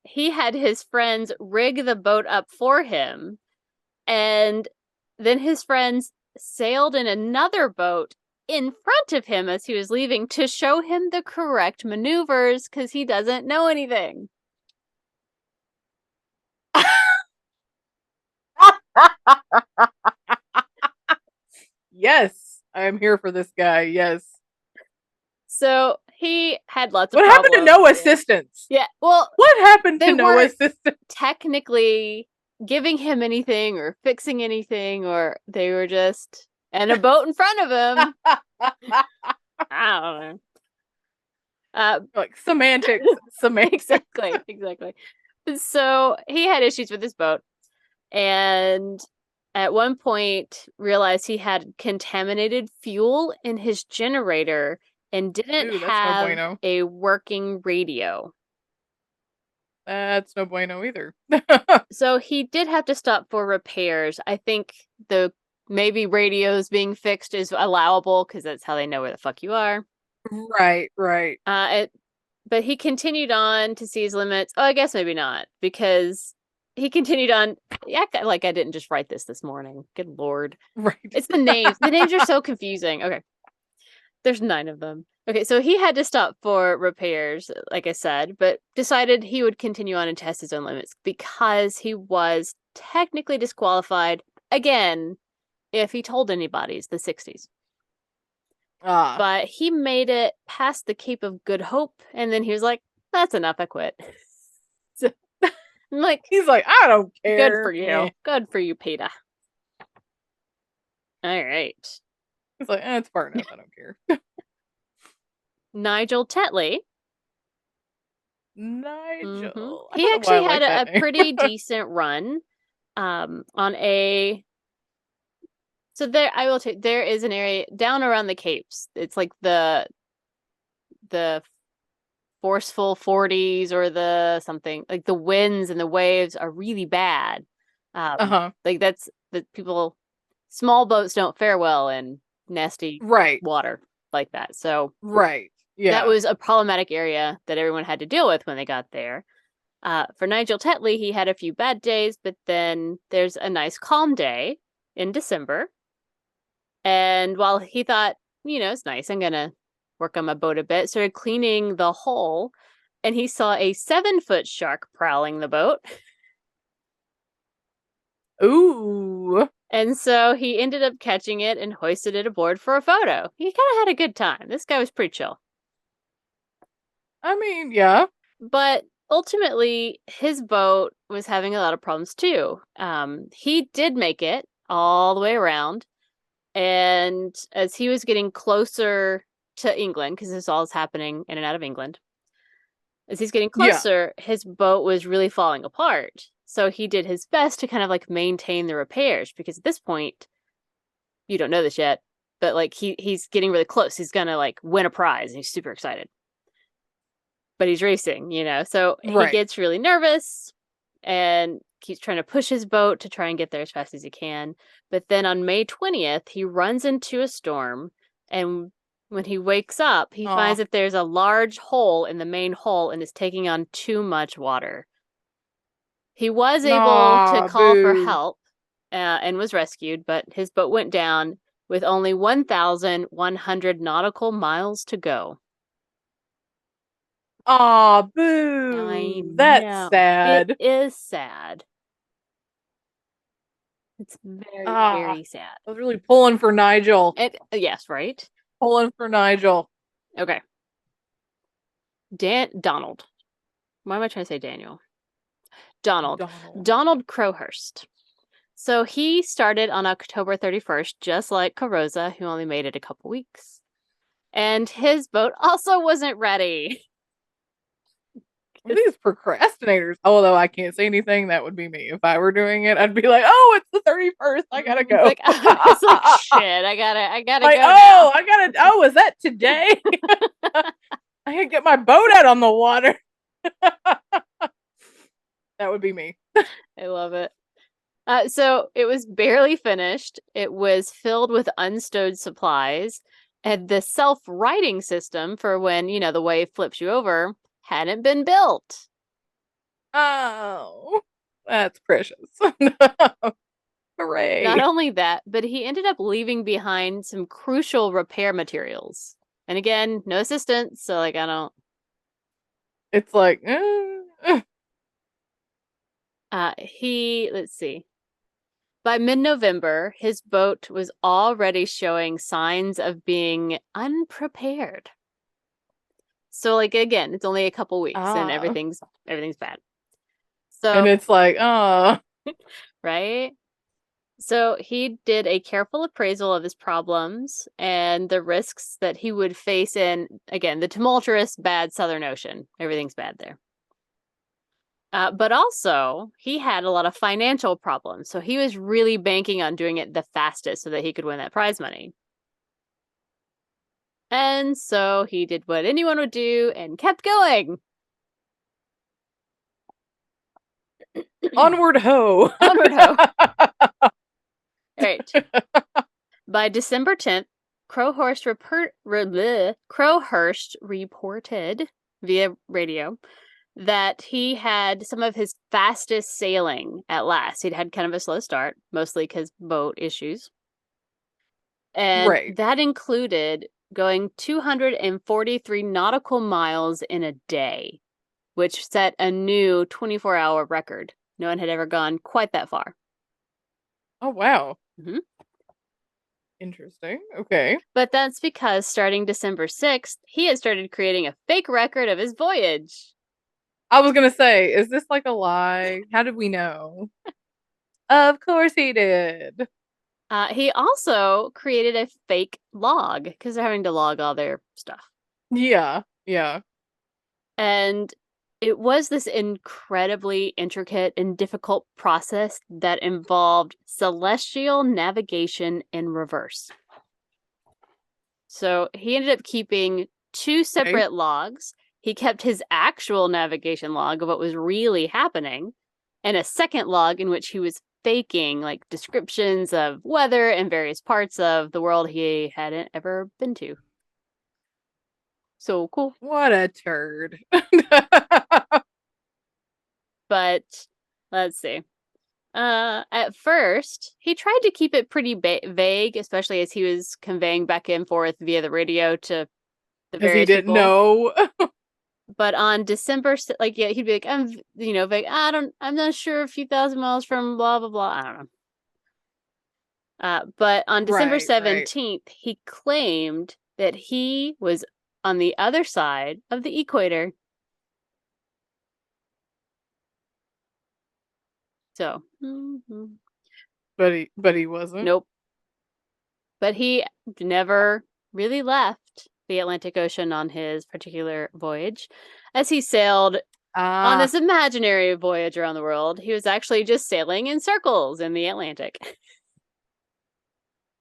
he had his friends rig the boat up for him, and then his friends sailed in another boat in front of him as he was leaving to show him the correct maneuvers because he doesn't know anything. Yes, I am here for this guy. Yes. So he had lots of What happened to problems. no assistance? Yeah, well, What happened they to no weren't assistance? technically giving him anything or fixing anything, or they were just and a boat in front of him. I don't know. Like semantics. Semantics. Exactly. So he had issues with his boat, and at one point realized he had contaminated fuel in his generator and didn't Ooh, that's no have bueno. a working radio. That's no bueno either. So he did have to stop for repairs. I think the maybe radios being fixed is allowable because that's how they know where the fuck you are. Right. But he continued on to see his limits. Oh, I guess maybe not because he continued on. Yeah, like I didn't just write this morning. Good lord, Right. it's the names. The names are so confusing. Okay, there's 9 of them. Okay, so he had to stop for repairs, like I said, but decided he would continue on and test his own limits because he was technically disqualified again if he told anybody. It's the 60s. Ah. But he made it past the Cape of Good Hope, and then he was like, that's enough, I quit. So, I'm like, He's like, I don't care. good for you. Eh. Good for you, Peter. All right. He's like, it's far enough. I don't care. Nigel Tetley. Nigel. I He don't know why I actually had like a that pretty name. decent run on a. So there, I will tell you, there is an area down around the Capes. It's like the forceful 40s or the something like the winds and the waves are really bad. Uh-huh. Like that's the people. Small boats don't fare well in nasty Right. water like that. So Right. that Yeah. was a problematic area that everyone had to deal with when they got there. For Nigel Tetley, he had a few bad days, but then there's a nice calm day in December. And while he thought, it's nice, I'm going to work on my boat a bit, started cleaning the hull, and he saw a 7-foot shark prowling the boat. Ooh. And so he ended up catching it and hoisted it aboard for a photo. He kind of had a good time. This guy was pretty chill. I mean, yeah. But ultimately, his boat was having a lot of problems too. He did make it all the way around. And as he was getting closer to England, because this all is happening in and out of England, as he's getting Yeah. closer, his boat was really falling apart. So he did his best to kind of like maintain the repairs because at this point, you don't know this yet, but like he's getting really close. He's gonna like win a prize and he's super excited. But he's racing. So he Right. gets really nervous and keeps trying to push his boat to try and get there as fast as he can. But then on May 20th, he runs into a storm. And when he wakes up, he Aw. finds that there's a large hole in the main hull and is taking on too much water. He was able to Nah, call for boo. help and was rescued, but his boat went down with only 1,100 nautical miles to go. Aw, I boo. That's know. It sad. is sad. It's very, Ah, very sad. I was really pulling for Nigel. Yes, right? Pulling for Nigel. Okay. Donald. Why am I trying to say Daniel? Donald Crowhurst. So he started on October 31st, just like Carosa, who only made it a couple weeks. And his boat also wasn't ready. These procrastinators. Although I can't say anything, that would be me. If I were doing it, I'd be like, "Oh, it's the 31st. I gotta It's go." like it's like shit. I gotta Like, go now. oh, I gotta. Oh, is that today? I can get my boat out on the water. That would be me. I love it. So it was barely finished. It was filled with unstowed supplies, and the self-righting system for when, the wave flips you over hadn't been built. Oh, that's precious. Not Hooray. only that, but he ended up leaving behind some crucial repair materials. And again, no assistance, so I don't. It's like, Let's see. By mid-November, his boat was already showing signs of being unprepared. So, again, it's only a couple weeks and ah. everything's bad. And So, it's like, right? So he did a careful appraisal of his problems and the risks that he would face in, again, the tumultuous, bad Southern Ocean. Everything's bad there. But also, he had a lot of financial problems. So he was really banking on doing it the fastest so that he could win that prize money. And so he did what anyone would do and kept going. onward ho. Onward ho. All right. By December 10th, Crowhurst reported via radio that he had some of his fastest sailing at last. He'd had kind of a slow start, mostly because boat issues. And Right. that included going 243 nautical miles in a day, which set a new 24-hour record. No one had ever gone quite that far. Oh, wow. Mm-hmm. Interesting. Okay. But that's because starting December 6th, he had started creating a fake record of his voyage. I was going to say, is this like a lie? How did we know? Of course he did. He also created a fake log because they're having to log all their stuff. Yeah. Yeah. And it was this incredibly intricate and difficult process that involved celestial navigation in reverse. So he ended up keeping two separate logs. He kept his actual navigation log of what was really happening, and a second log in which he was faking descriptions of weather and various parts of the world he hadn't ever been to. So cool. What a turd. But let's see. At first, he tried to keep it pretty vague, especially as he was conveying back and forth via the radio to the Because he various didn't people. know. But on December, he'd be like, I'm vague. I'm not sure, a few thousand miles from blah, blah, blah. I don't know. But on December 17th, he claimed that he was on the other side of the equator. So, But he wasn't. nope. But he never really left the Atlantic Ocean on his particular voyage. As he sailed on this imaginary voyage around the world, he was actually just sailing in circles in the Atlantic.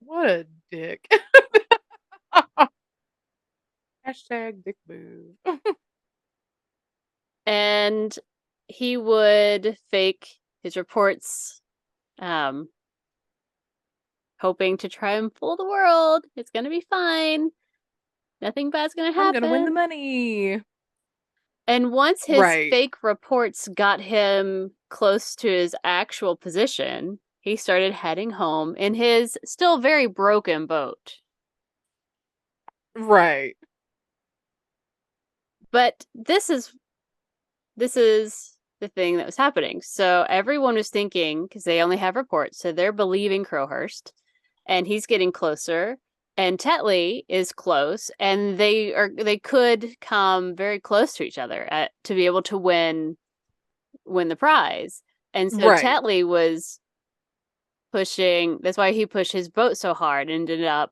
What a dick. Hashtag dick move. And he would fake his reports, hoping to try and fool the world. It's going to be fine. Nothing bad's going to happen. I'm going to win the money. And once his fake reports got him close to his actual position, he started heading home in his still very broken boat. Right. But this is the thing that was happening. So everyone was thinking, because they only have reports, so they're believing Crowhurst, and he's getting closer. And Tetley is close, and they could come very close to each other to be able to win the prize. And so Tetley was pushing. That's why he pushed his boat so hard and ended up,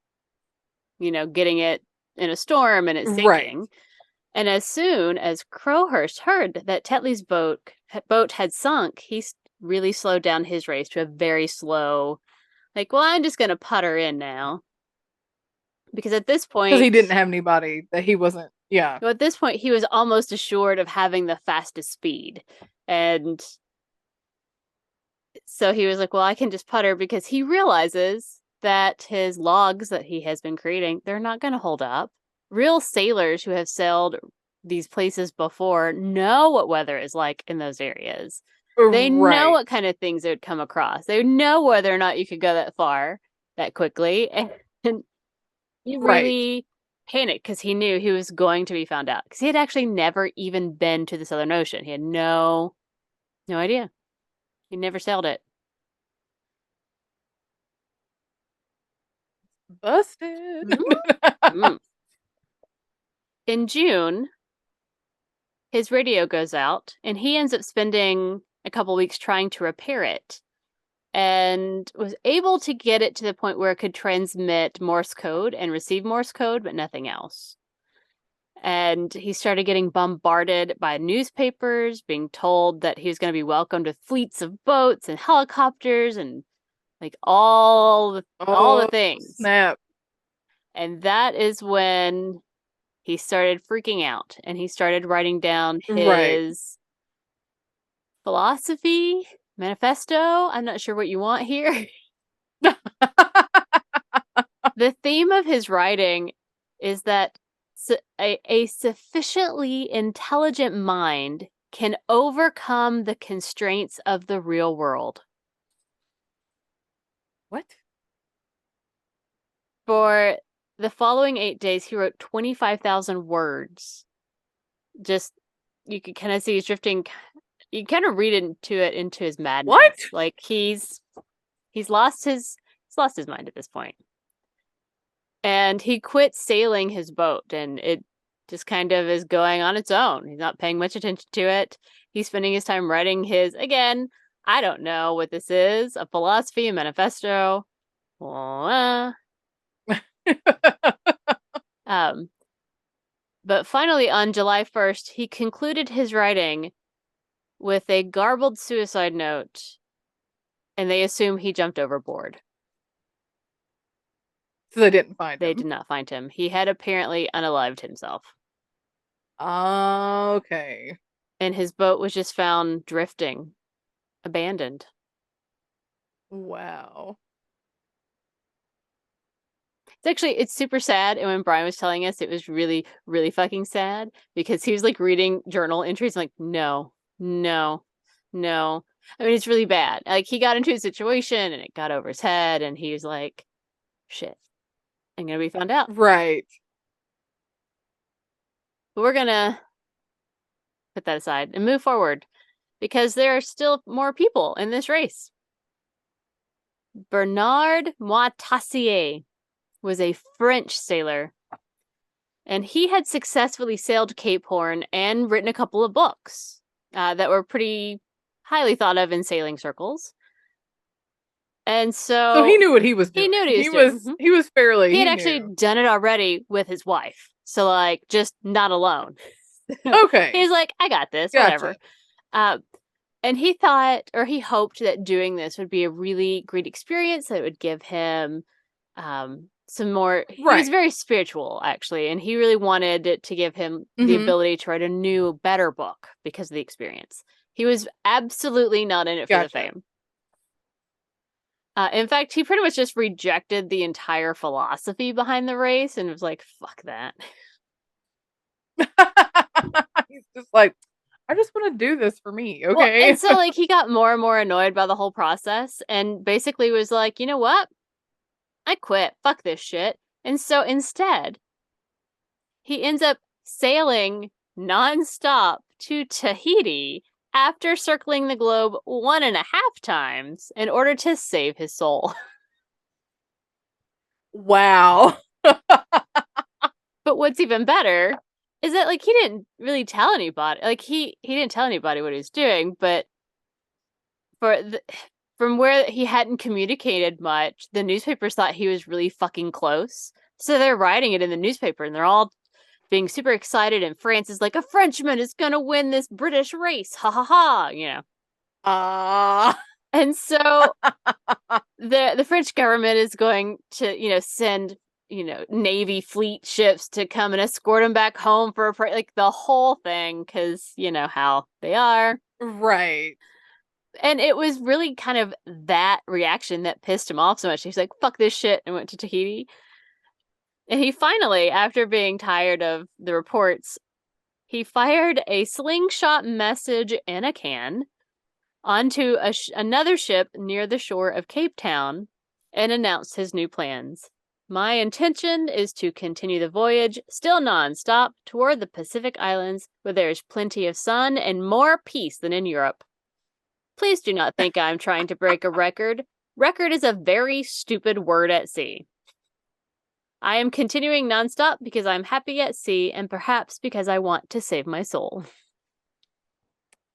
getting it in a storm and it sinking. And as soon as Crowhurst heard that Tetley's boat had sunk, he really slowed down his race to a very slow, like, well, I'm just going to putter in now. Because at this Because he point, didn't have anybody that he wasn't. Yeah. well, at this point, he was almost assured of having the fastest speed. And so he was like, well, I can just putter, because he realizes that his logs that he has been creating, they're not going to hold up. Real sailors who have sailed these places before know what weather is like in those areas. They know Right. what kind of things they would come across. They know whether or not you could go that far that quickly. And he Right. really panicked because he knew he was going to be found out. Because he had actually never even been to the Southern Ocean. He had no idea. He never sailed it. Busted. Mm. In June, his radio goes out, and he ends up spending a couple weeks trying to repair it, and was able to get it to the point where it could transmit Morse code and receive Morse code, but nothing else. And he started getting bombarded by newspapers, being told that he was going to be welcomed with fleets of boats and helicopters and like all the Oh, things. snap. And that is when he started freaking out, and he started writing down Right. his philosophy manifesto. I'm not sure what you want here. The theme of his writing is that a sufficiently intelligent mind can overcome the constraints of the real world. What? For the following 8 days, he wrote 25,000 words. Just, you could kind of see he's drifting. You kind of read into his madness. What? Like he's lost his mind at this point. And he quit sailing his boat, and it just kind of is going on its own. He's not paying much attention to it. He's spending his time writing his, again, I don't know what this is, a philosophy, a manifesto. But finally, on July 1st, he concluded his writing with a garbled suicide note, and they assume he jumped overboard. So they didn't find They him. did not find him. He had apparently unalived himself. Okay. And his boat was just found drifting, abandoned. Wow. It's super sad. And when Brian was telling us, it was really, really fucking sad, because he was like reading journal entries and like, no. I mean, it's really bad. Like, he got into a situation and it got over his head, and he was like, shit, I'm gonna be found out. Right. But we're gonna put that aside and move forward, because there are still more people in this race. Bernard Moitassier was a French sailor, and he had successfully sailed Cape Horn and written a couple of books that were pretty highly thought of in sailing circles. And So he knew what he was doing. He knew what he was doing. He was fairly. He had actually done it already with his wife, so like just not alone. Okay. He's like, I got this, Gotcha. whatever. And he thought, or he hoped, that doing this would be a really great experience that would give him some more. He was very spiritual, actually, and he really wanted it to give him the ability to write a new, better book because of the experience. He was absolutely not in it for the fame. In fact, he pretty much just rejected the entire philosophy behind the race and was like, fuck that. He's just like, I just want to do this for me, okay? Well, and so like he got more and more annoyed by the whole process, and basically was like, you know what? I quit. Fuck this shit. And so instead, he ends up sailing nonstop to Tahiti after circling the globe 1.5 times in order to save his soul. Wow. But what's even better is that like he didn't really tell anybody. Like he didn't tell anybody what he was doing, but from where he hadn't communicated much, the newspapers thought he was really fucking close. So they're writing it in the newspaper, and they're all being super excited, and France is like, a Frenchman is gonna win this British race, ha ha ha, you know. And so the French government is going to, you know, send, you know, Navy fleet ships to come and escort him back home for like the whole thing, because you know how they are. Right. And it was really kind of that reaction that pissed him off so much. He's like, fuck this shit, and went to Tahiti. And he finally, after being tired of the reports, he fired a slingshot message in a can onto another ship near the shore of Cape Town and announced his new plans. My intention is to continue the voyage, still non-stop, toward the Pacific Islands, where there is plenty of sun and more peace than in Europe. Please do not think I'm trying to break a record. Record is a very stupid word at sea. I am continuing nonstop because I'm happy at sea, and perhaps because I want to save my soul.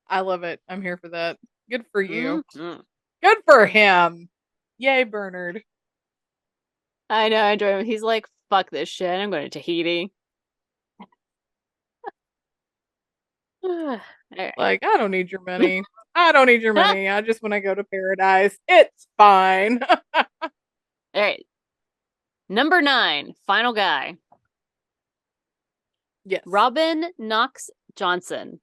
I love it. I'm here for that. Good for you. Mm-hmm. Good for him. Yay, Bernard. I know, I enjoy him. He's like, fuck this shit, I'm going to Tahiti. Right. Like, I don't need your money. I don't need your money. I just want to go to paradise. It's fine. All right. Number 9, final guy. Yes. Robin Knox Johnson.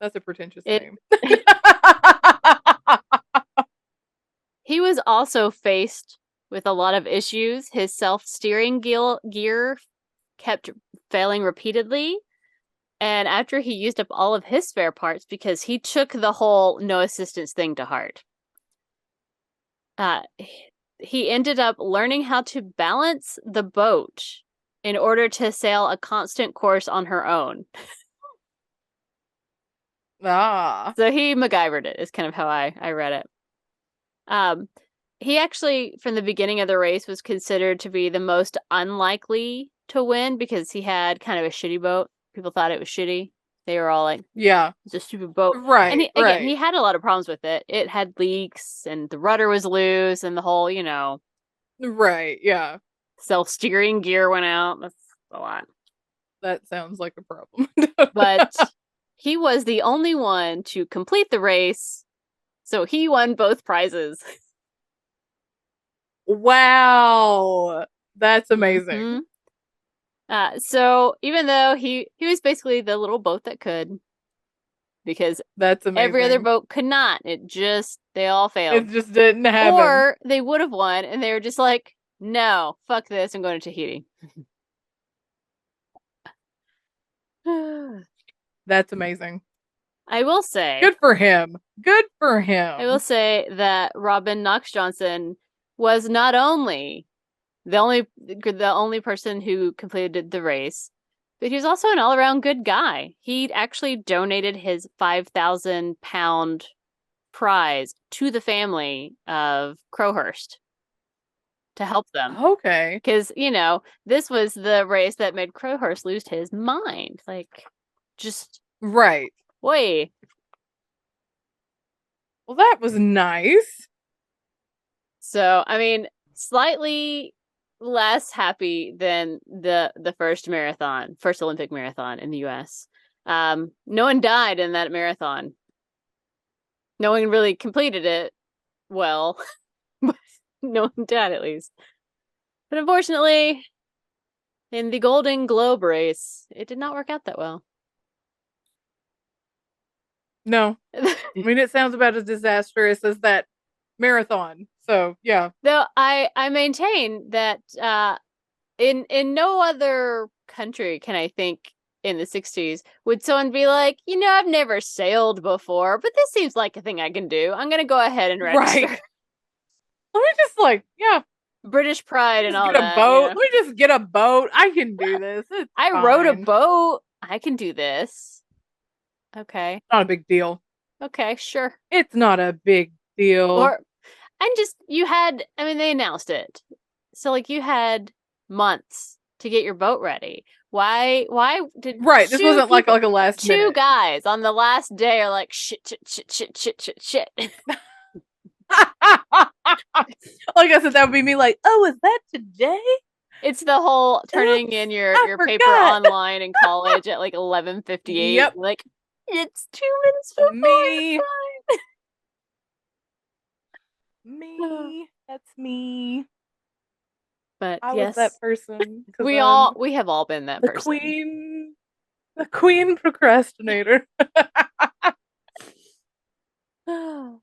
That's a pretentious name. He was also faced with a lot of issues. His self-steering gear kept failing repeatedly. And after he used up all of his spare parts, because he took the whole no assistance thing to heart, he ended up learning how to balance the boat in order to sail a constant course on her own. So he MacGyvered it, is kind of how I read it. He actually, from the beginning of the race, was considered to be the most unlikely to win because he had kind of a shitty boat. People thought it was shitty. They were all like, yeah, it's a stupid boat. Right. And again, he had a lot of problems with it. It had leaks and the rudder was loose and the whole, you know. Right, yeah. Self-steering gear went out. That's a lot. That sounds like a problem. But he was the only one to complete the race. So he won both prizes. Wow. That's amazing. Mm-hmm. So even though he was basically the little boat that could, because that's amazing. Every other boat could not. They all failed. It just didn't happen. Or they would have won, and they were just like, no, fuck this, I'm going to Tahiti. That's amazing. I will say, good for him. Good for him. I will say that Robin Knox Johnson was not only the only person who completed the race, but he was also an all-around good guy. He actually donated his 5,000-pound prize to the family of Crowhurst to help them. Okay. Because, you know, this was the race that made Crowhurst lose his mind. Like, just... Right. Boy. Well, that was nice. So, I mean, slightly less happy than the first Olympic marathon in the U.S. No one died in that marathon. No one really completed it well. But no one died, at least. But unfortunately, in the Golden Globe race, it did not work out that well. No. I mean, it sounds about as disastrous as that marathon. So, yeah. Though I maintain that in no other country can I think in the 60s would someone be like, you know, I've never sailed before, but this seems like a thing I can do. I'm going to go ahead and register. Right. Let me just British pride and all that. Get a boat. Yeah. Let me just get a boat. I can do this. I rowed a boat. I can do this. Okay. Not a big deal. Okay, sure. It's not a big deal. They announced it. So like you had months to get your boat ready. Why did this wasn't like a last minute. Two guys on the last day are like shit. Like I said, that would be me like, oh, is that today? It's the whole turning in Oops, I your paper forgot. online in college at like 11:58. Yep, Like it's 2 minutes me, before. Fine. me. That's me. But I was that yes, person because I'm we have all been that the person. queen, the queen procrastinator.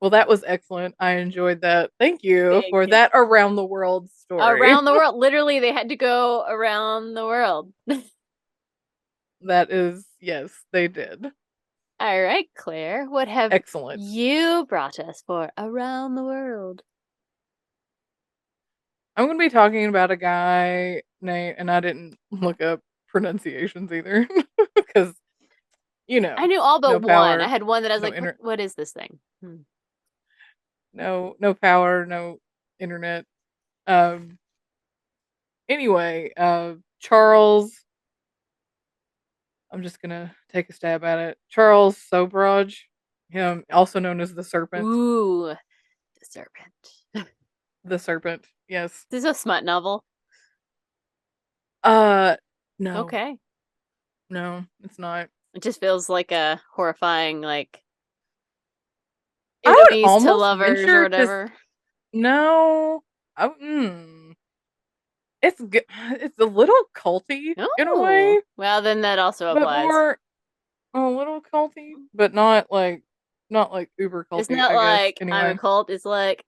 Well, that was excellent. I enjoyed that. Thank you Thank for you. that around the world story. Around the world, literally, they had to go around the world. That is, yes, they did. All right, Claire, what have Excellent. you brought us for around the world? I'm going to be talking about a guy named, and I didn't look up pronunciations either because, I knew all but no one. I power, had one that I was no like, inter, what is this thing? no power, no internet. Um. Anyway, Charles. I'm just gonna take a stab at it. Charles Sobhraj, him also known as the Serpent. Ooh, the serpent. The Serpent. Yes. This is a smut novel. Uh, no, Okay. no, it's not. It just feels like a horrifying, like I would enemies to almost lovers or venture to whatever. no. I, it's it's a little culty in a Oh, way, well, then that also but applies. more a little culty, but not like uber It's culty, not I guess. like I'm a Anyway. cult. It's like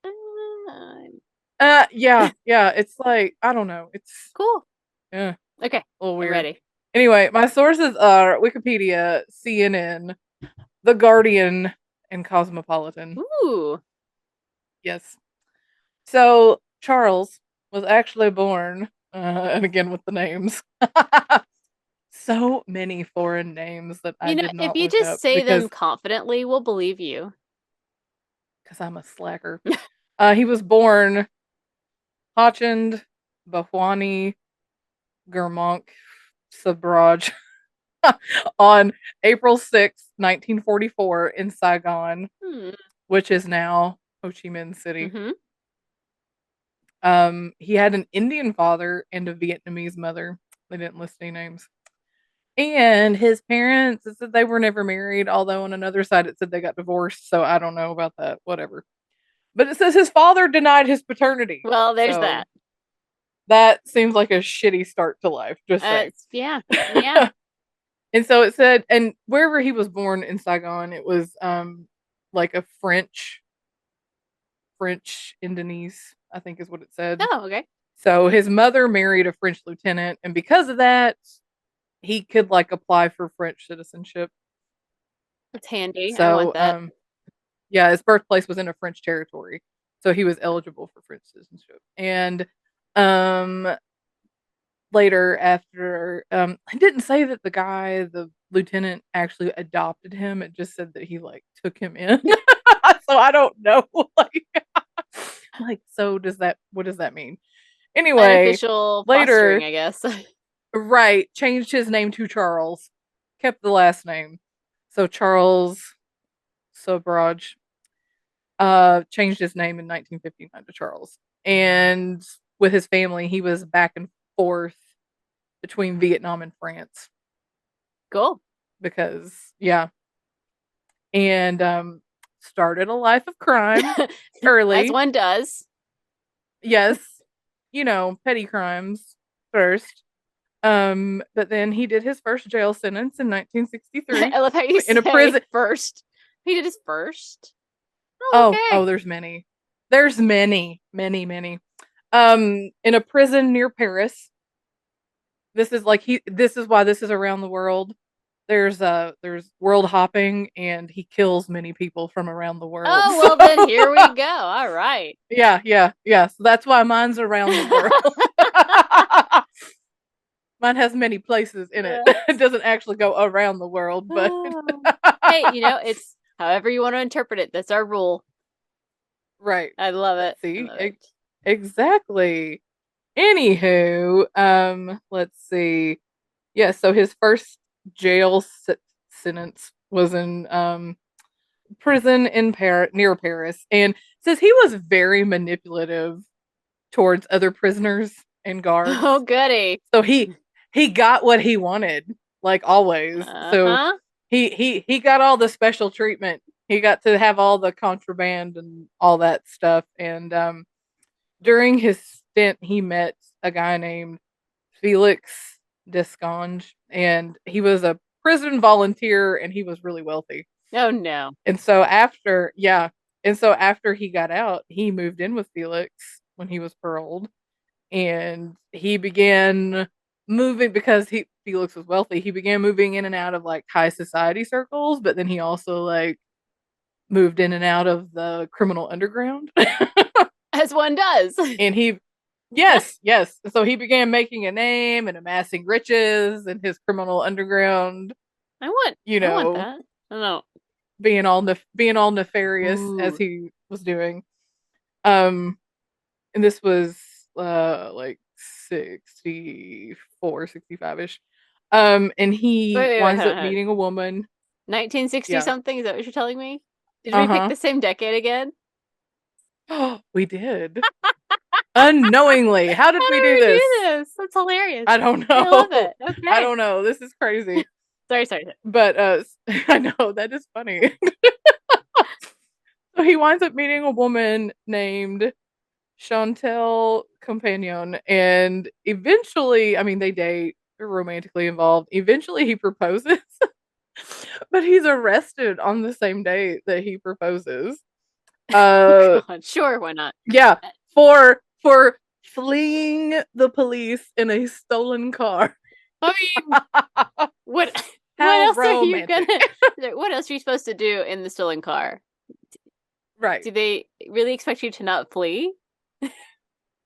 Yeah, yeah. It's like I don't know. It's cool. yeah, Okay, a little I'm weird. ready. Anyway, my sources are Wikipedia, CNN, The Guardian, and Cosmopolitan. Ooh, Yes. So Charles was actually born, and again with the names, so many foreign names that I did if not you look just up say them confidently, we'll believe you. because I'm a slacker. He was born Hachand Bahwani Gurmonk Sabraj on April 6th, 1944, in Saigon, Hmm. which is now Ho Chi Minh City. Mm-hmm. He had an Indian father and a Vietnamese mother. They didn't list any names. And his parents, it said they were never married, although on another side it said they got divorced. So I don't know about that. Whatever. But it says his father denied his paternity. Well, there's So that. that seems like a shitty start to life, just saying. Yeah, yeah. And so it said, and wherever he was born in Saigon, it was like a French Indonese, I think is what it said. Oh, okay. So his mother married a French lieutenant, and because of that, he could like apply for French citizenship. That's handy. I want So that. yeah, his birthplace was in a French territory, so he was eligible for French citizenship. And um later after I didn't say that the lieutenant actually adopted him. It just said that he like took him in. So I don't know like so does that what does that mean? Anyway, Unofficial fostering, later, I guess. right, changed his name to Charles, kept the last name. So Charles Sobhraj changed his name in 1959 to Charles. And with his family, he was back and forth between Vietnam and France Cool. because yeah, and started a life of crime As early. one does. Yes, petty crimes first. But then he did his first jail sentence in 1963 I love how you in a say prison. first. He did his first. Oh, Oh, okay. there's many. There's many, many, many. In a prison near Paris. This is why this is around the world. There's world hopping and he kills many people from around the world. Oh, So well, then here we go. All right. yeah, yeah, yeah. So that's why mine's around the world. Mine has many places in it. It doesn't actually go around the world, but Hey, it's however you want to interpret it. That's our rule. right. I love it. I See, love it. exactly. Anywho, let's see. Yeah, so his first jail sentence was in prison in near Paris, and says he was very manipulative towards other prisoners and guards. Oh, goody. So he got what he wanted, like always. So Uh-huh. he got all the special treatment. He got to have all the contraband and all that stuff. And during his stint, he met a guy named Felix Desconge, and he was a prison volunteer, and he was really wealthy. Oh, no. And so after, yeah, and so after he got out, he moved in with Felix when he was paroled, and he began moving because he Felix was wealthy. He began moving in and out of like high society circles, but then he also like moved in and out of the criminal underground. As one does. And he yes, yes. So he began making a name and amassing riches in his criminal underground, you I want know, that. I don't know. being all nefarious as Ooh. he was doing. Um and this was like 64, 65ish. And he Wait, winds hold up on, hold on. meeting a woman. 1960 Yeah. something? Is that what you're telling me? Did we pick Uh-huh. the same decade again? We did. Unknowingly. How did How we do do we do this? this? That's hilarious. I don't I love know. it. I Okay. don't know. This is crazy. Sorry. But I know that is funny. So he winds up meeting a woman named Chantel Companion, and eventually, I mean, they date, they're romantically involved. Eventually, he proposes, but he's arrested on the same day that he proposes. Oh, Uh, God. Sure, why not? yeah, for fleeing the police in a stolen car. I mean, what what How else are you romantic. gonna what else are you supposed to do in the stolen car? Right. Do they really expect you to not flee?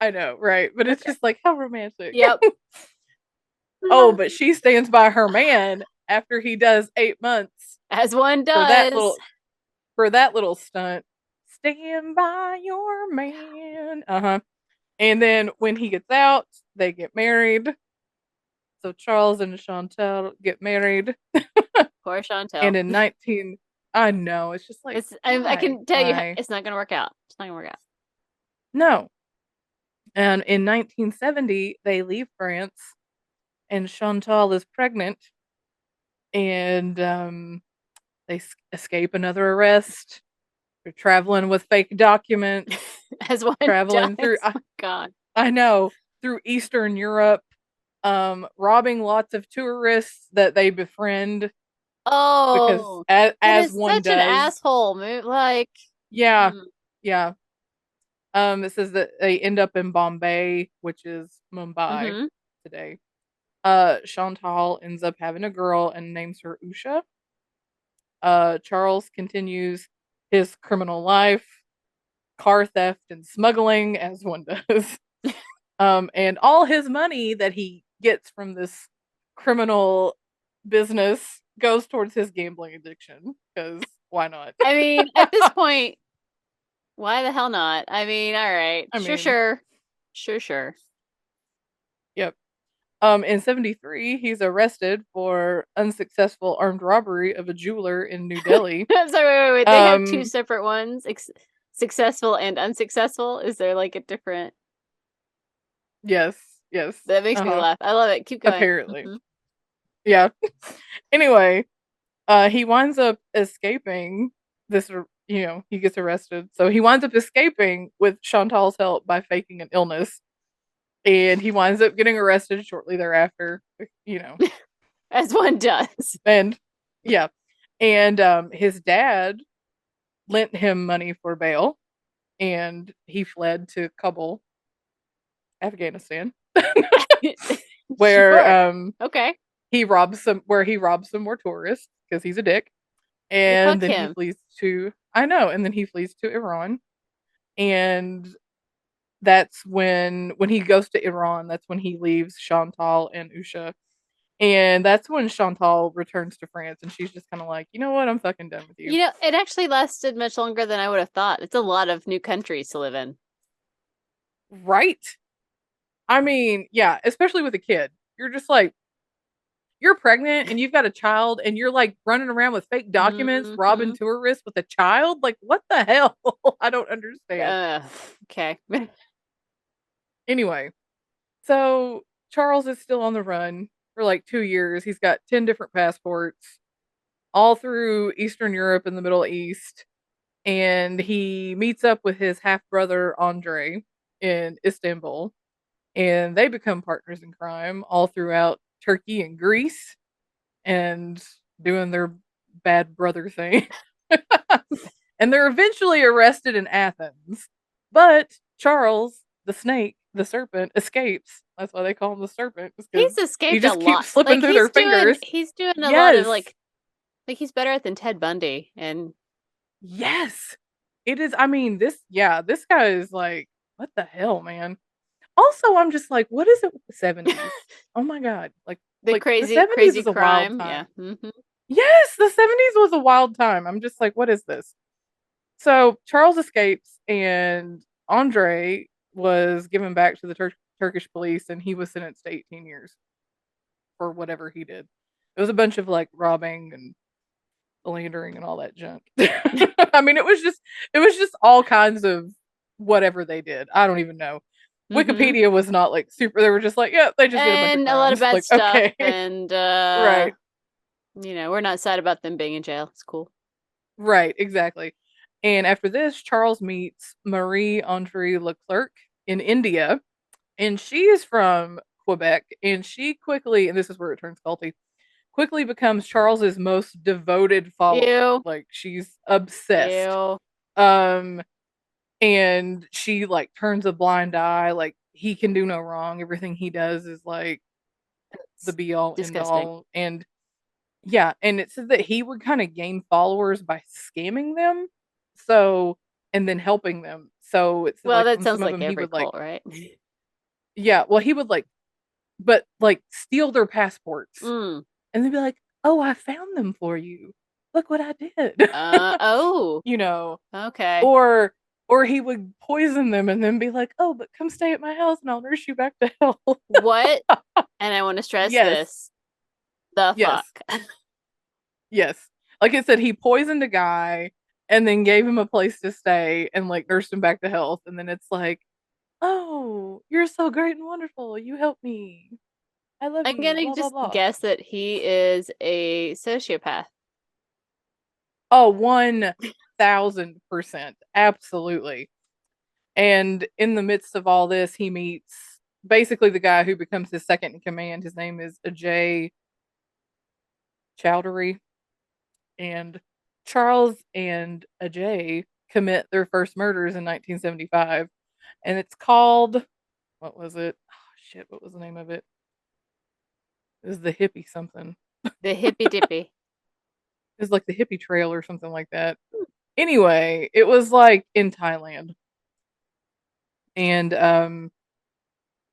I know, right? But it's Okay. just like how romantic. Yep. Oh, but she stands by her man after he does 8 months As one for that does. little stunt. Stand by your man. Uh-huh. And then when he gets out, they get married. So Charles and Chantel get married. Poor And Chantel. in 19 I know, it's just like I why? can tell you Why? it's not gonna work out. It's not gonna work out. No. And in 1970 they leave France and Chantal is pregnant and they escape another arrest. They're traveling with fake documents, As one traveling through does. Oh, God. I know, through Eastern Europe, robbing lots of tourists that they befriend because Oh, that as is one such an does. asshole move. Like, Yeah, mm, yeah. It says that they end up in Bombay, which is Mumbai mm-hmm. today. Chantal ends up having a girl and names her Usha. Charles continues his criminal life, car theft and smuggling, as one does. And all his money that he gets from this criminal business goes towards his gambling addiction because why not? I mean, at this point, why the hell not? I mean, all right. I Sure, mean, sure. Sure, sure. yep. In 73, he's arrested for unsuccessful armed robbery of a jeweler in New Delhi. I'm sorry, wait. They have two Um, separate ones. Successful and unsuccessful. Is there like a different yes, yes. that makes me Uh-huh. laugh. I love it. Keep going. Apparently. Mm-hmm. Yeah. Anyway, he winds up escaping this, he gets arrested. So he winds up escaping with Chantal's help by faking an illness. And he winds up getting arrested shortly thereafter, you know. As one does. And yeah. And his dad lent him money for bail and he fled to Kabul, Afghanistan, where Sure. Okay. he robs some more tourists because he's a dick. Well, And fuck then he him. flees to I know, and then he flees to Iran. And that's when he goes to Iran, that's when he leaves Chantal and Usha. And that's when Chantal returns to France and she's just kind of like, you know what, I'm fucking done with you. You know, it actually lasted much longer than I would have thought. It's a lot of new countries to live in. Right? I mean, yeah, especially with a kid. You're just like, you're pregnant and you've got a child and you're like running around with fake documents, robbing Mm-hmm. tourists with a child. Like, what the hell? I don't understand. Okay. Anyway, So Charles is still on the run for like 2 years. He's got 10 different passports, all through Eastern Europe and the Middle East. And he meets up with his half brother, Andre, in Istanbul. And they become partners in crime all throughout Turkey and Greece and doing their bad brother thing. And they're eventually arrested in Athens. But Charles, the snake, the serpent, escapes. That's why they call him the serpent, because He's he escaped a just lot. keeps slipping Like through their fingers. he's doing a lot of Yes. like he's better at than Ted Bundy. And Yes. It is. I mean, this guy is like, what the hell, man? Also, I'm just like, what is it with the 70s? Oh my God. the Like the crazy 70s crazy is a wild crime. Yeah. time. Yes, the 70s was a wild time. I'm just like, what is this? So Charles escapes, and Andre was given back to the Turkish police, and he was sentenced to 18 years for whatever he did. It was a bunch of like robbing and philandering and all that junk. I mean, it was just all kinds of whatever they did. I don't even know. Mm-hmm. Wikipedia was not like super. They were just like, yeah, they just did a bunch of And a lot of crimes. bad Like, stuff. okay, And right, we're not sad about them being in jail. It's cool. right, exactly. And after this, Charles meets Marie Andre Leclerc in India, and she is from Quebec, and she quickly, and this is where it turns culty, quickly becomes Charles's most devoted follower. Ew. Like she's obsessed. Ew. Um and she like turns a blind eye, like he can do no wrong. Everything he does is like the It's be all end disgusting. all. And yeah, and it said that he would kind of gain followers by scamming them. So and then helping them. So it said Well, like that on sounds some of like them he every would like, cult, right? yeah, well he would like, but like steal their passports Mm. and they'd be like, "Oh, I found them for you. Look what I did." Oh. you know, Okay. or or he would poison them and then be like, "Oh, but come stay at my house and I'll nurse you back to health." What? And I want to stress Yes. this. The fuck. Yes. Yes. Like I said, he poisoned a guy and then gave him a place to stay and like nursed him back to health. And then it's like, "Oh, you're so great and wonderful. You helped me. I love I'm you." gonna Blah blah just blah. guess that he is a sociopath. Oh, 1000%. Absolutely. And in the midst of all this, he meets basically the guy who becomes his second in command. His name is Ajay Chowdhury. And Charles and Ajay commit their first murders in 1975. And it's called, what was it? Oh, shit, what was the name of it? It was the hippie something. The hippy dippy. It was like the hippie trail or something like that. Anyway, it was like in Thailand. And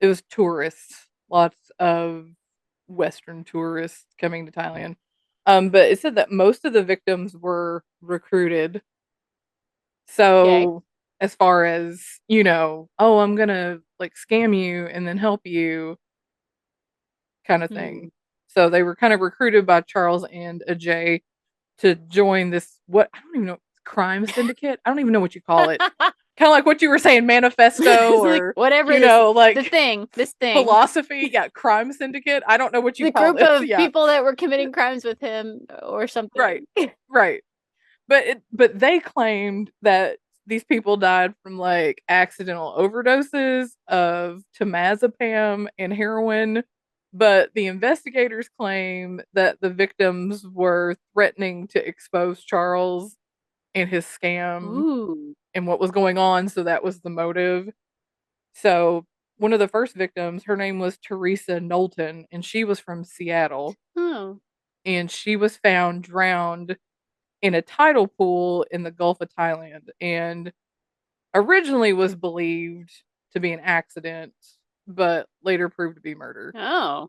it was tourists, lots of Western tourists coming to Thailand. But it said that most of the victims were recruited. Okay. So as far as, oh, I'm gonna like scam you and then help you kind of Hmm. thing. So they were kind of recruited by Charles and Ajay to join this, what I don't even know, crime syndicate. I don't even know what you call it. Kind of like what you were saying, manifesto It's like or whatever like this thing. philosophy. Yeah, crime syndicate. I don't know what you The call group this. of Yeah, people that were committing crimes with him or right, something. right. But they claimed that these people died from like accidental overdoses of temazepam and heroin. But the investigators claim that the victims were threatening to expose Charles and his scam Ooh. and what was going on, so that was the motive. So one of the first victims, her name was Teresa Knowlton, and she was from Seattle, Oh. and she was found drowned in a tidal pool in the Gulf of Thailand, and originally was believed to be an accident, but later proved to be murder. Oh.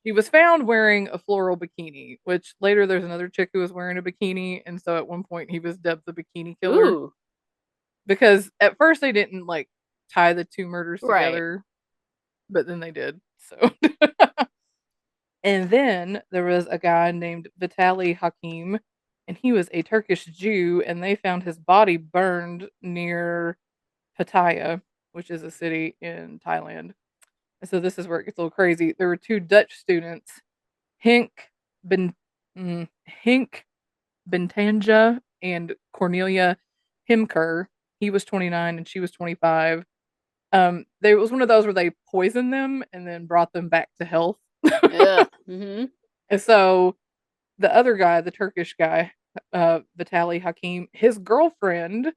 He was found wearing a floral bikini, which later there's another chick who was wearing a bikini, and so at one point he was dubbed the Bikini Killer Ooh. because at first they didn't like tie the two murders Right. together, but then they did. So and then there was a guy named Vitali Hakim, and he was a Turkish Jew, and they found his body burned near Pattaya, which is a city in Thailand. So this is where it gets a little crazy. There were two Dutch students, Henk Ben Henk Bentanja and Cornelia Himker. He was 29 and she was 25. It was one of those where they poisoned them and then brought them back to health. Yeah. Mm-hmm. And so the other guy, the Turkish guy, Vitaly Hakim, his girlfriend,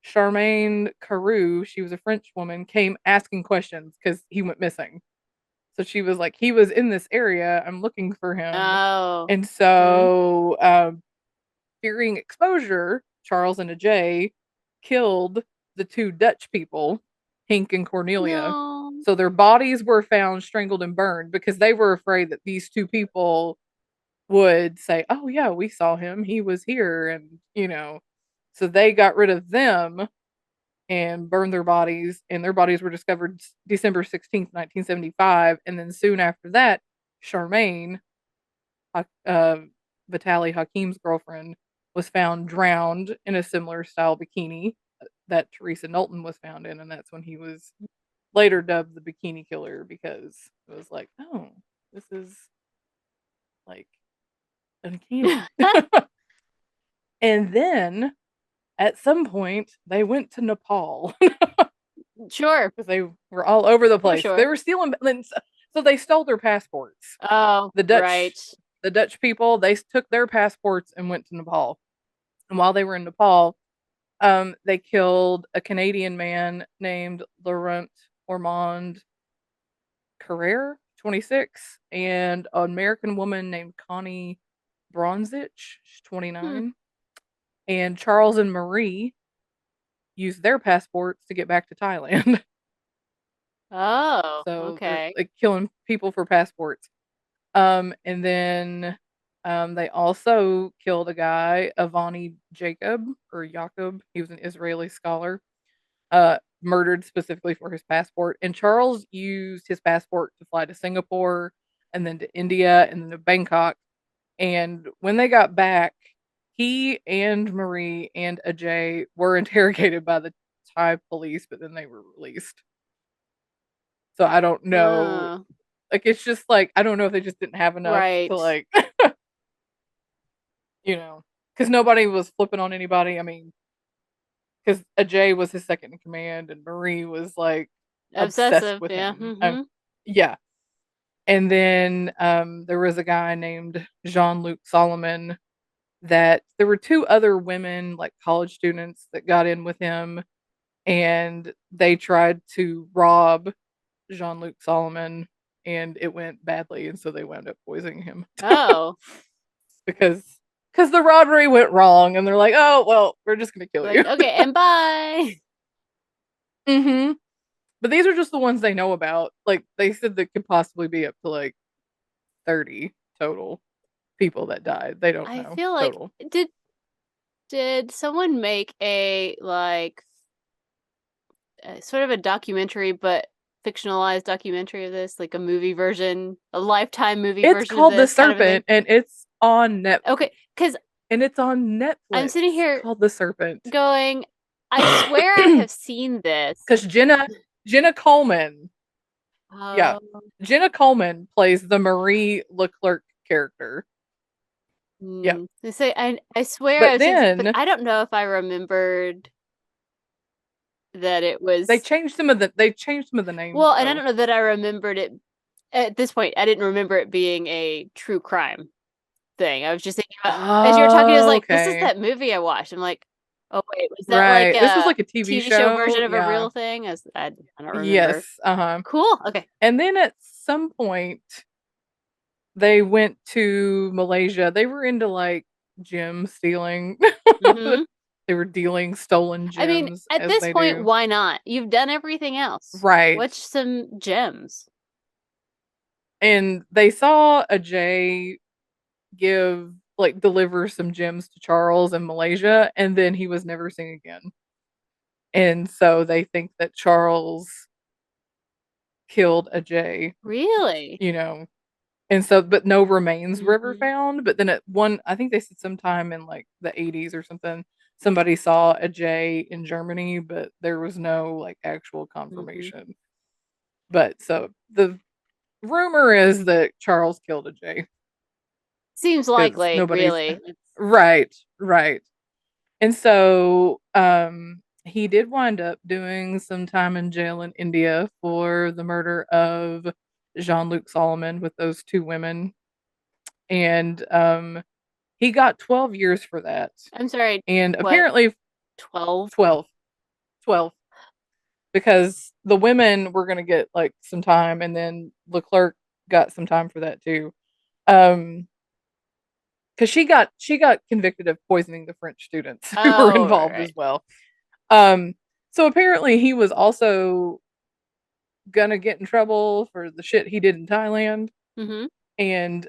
Charmaine Carew, she was a French woman, came asking questions because he went missing. So she was like, he was in this area. I'm looking for him. Oh. And Mm-hmm. so, fearing exposure, Charles and Ajay killed the two Dutch people, Henk and Cornelia. No. So their bodies were found strangled and burned because they were afraid that these two people would say, "Oh yeah, we saw him. He was here." And, so they got rid of them and burned their bodies, and their bodies were discovered December 16th, 1975, and then soon after that, Charmaine, uh, Vitaly Hakim's girlfriend, was found drowned in a similar style bikini that Teresa Knowlton was found in, and that's when he was later dubbed the Bikini Killer because it was like, oh, this is like uncanny. And then at some point, they went to Nepal Sure. because they were all over the For place. They sure. were stealing, so they stole their passports. Oh, The Dutch, right. the Dutch people, they took their passports and went to Nepal. And while they were in Nepal, they killed a Canadian man named Laurent Ormond Carrere, 26, and an American woman named Connie Bronzich, she's Hmm. 29. And Charles and Marie used their passports to get back to Thailand. Oh, So they're okay. like killing people for passports. And then they also killed a guy, Avani Jacob or Jacob. He was an Israeli scholar, murdered specifically for his passport. And Charles used his passport to fly to Singapore and then to India and then to Bangkok. And when they got back, he and Marie and Ajay were interrogated by the Thai police, but then they were released. So I don't know. Oh, Like, it's just like, I don't know if they just didn't have enough to, right. like, because nobody was flipping on anybody. I mean, because Ajay was his second in command and Marie was like obsessed Obsessive. with Yeah. him. Mm-hmm. Yeah. And then there was a guy named Jean Luc Solomon that there were two other women, like college students, that got in with him and they tried to rob Jean Luc Solomon and it went badly. And so they wound up poisoning him Oh, because the robbery went wrong and they're like, oh, well, we're just going to kill like, you. okay, and bye. Hmm. But these are just the ones they know about. Like they said that could possibly be up to like 30 total people that died. They don't I know feel like total. did someone make a like sort of a documentary, but fictionalized documentary of this, like a movie version, a Lifetime movie It's version of called The this kind of a thing? Serpent and it's on Netflix. Okay, because And it's on I'm Netflix sitting here called The Serpent. going, I swear I have seen this. Because Jenna Coleman, yeah, Oh, Jenna Coleman plays the Marie Leclerc character. Yeah, they say I swear but I've seen, but then I don't know if I remembered that it they was. changed some of the names Well, and I though. don't know that I remembered it at this point. I didn't remember it being a true crime thing. I was just thinking about as you were talking, I was Oh, like, this is okay, that movie I watched. I'm like, oh wait, was that like right. This was a like a TV TV show show. version of a Yeah. real thing? I don't remember. Yes. Uh huh. Cool. Okay. And then at some point they went to Malaysia. They were into like gem stealing. Hmm. They were dealing stolen I mean, gems at as this they point, do. why not? You've done everything else. Right. Watch some gems. And they saw a Jay deliver some gems to Charles in Malaysia, and then he was never seen again. And so they think that Charles killed a Jay, Really? you know. And so, but no remains were ever Hmm. found. But then at one, I think they said sometime in like the 80s or something, somebody saw a Jay in Germany, but there was no like actual Hmm. confirmation. But so the rumor is that Charles killed a Jay Seems because likely, nobody's really. right, right. And so he did wind up doing some time in jail in India for the murder of Jean-Luc Solomon with those two women. And he got 12 years for that. I'm sorry, And what, apparently 12? 12, 12, because the women were going to get like some time and then Leclerc got some time for that too. Um because she got convicted of poisoning the French students who were Oh, involved right. as well. Um, so apparently he was also gonna get in trouble for the shit he did in Thailand. Mm-hmm. And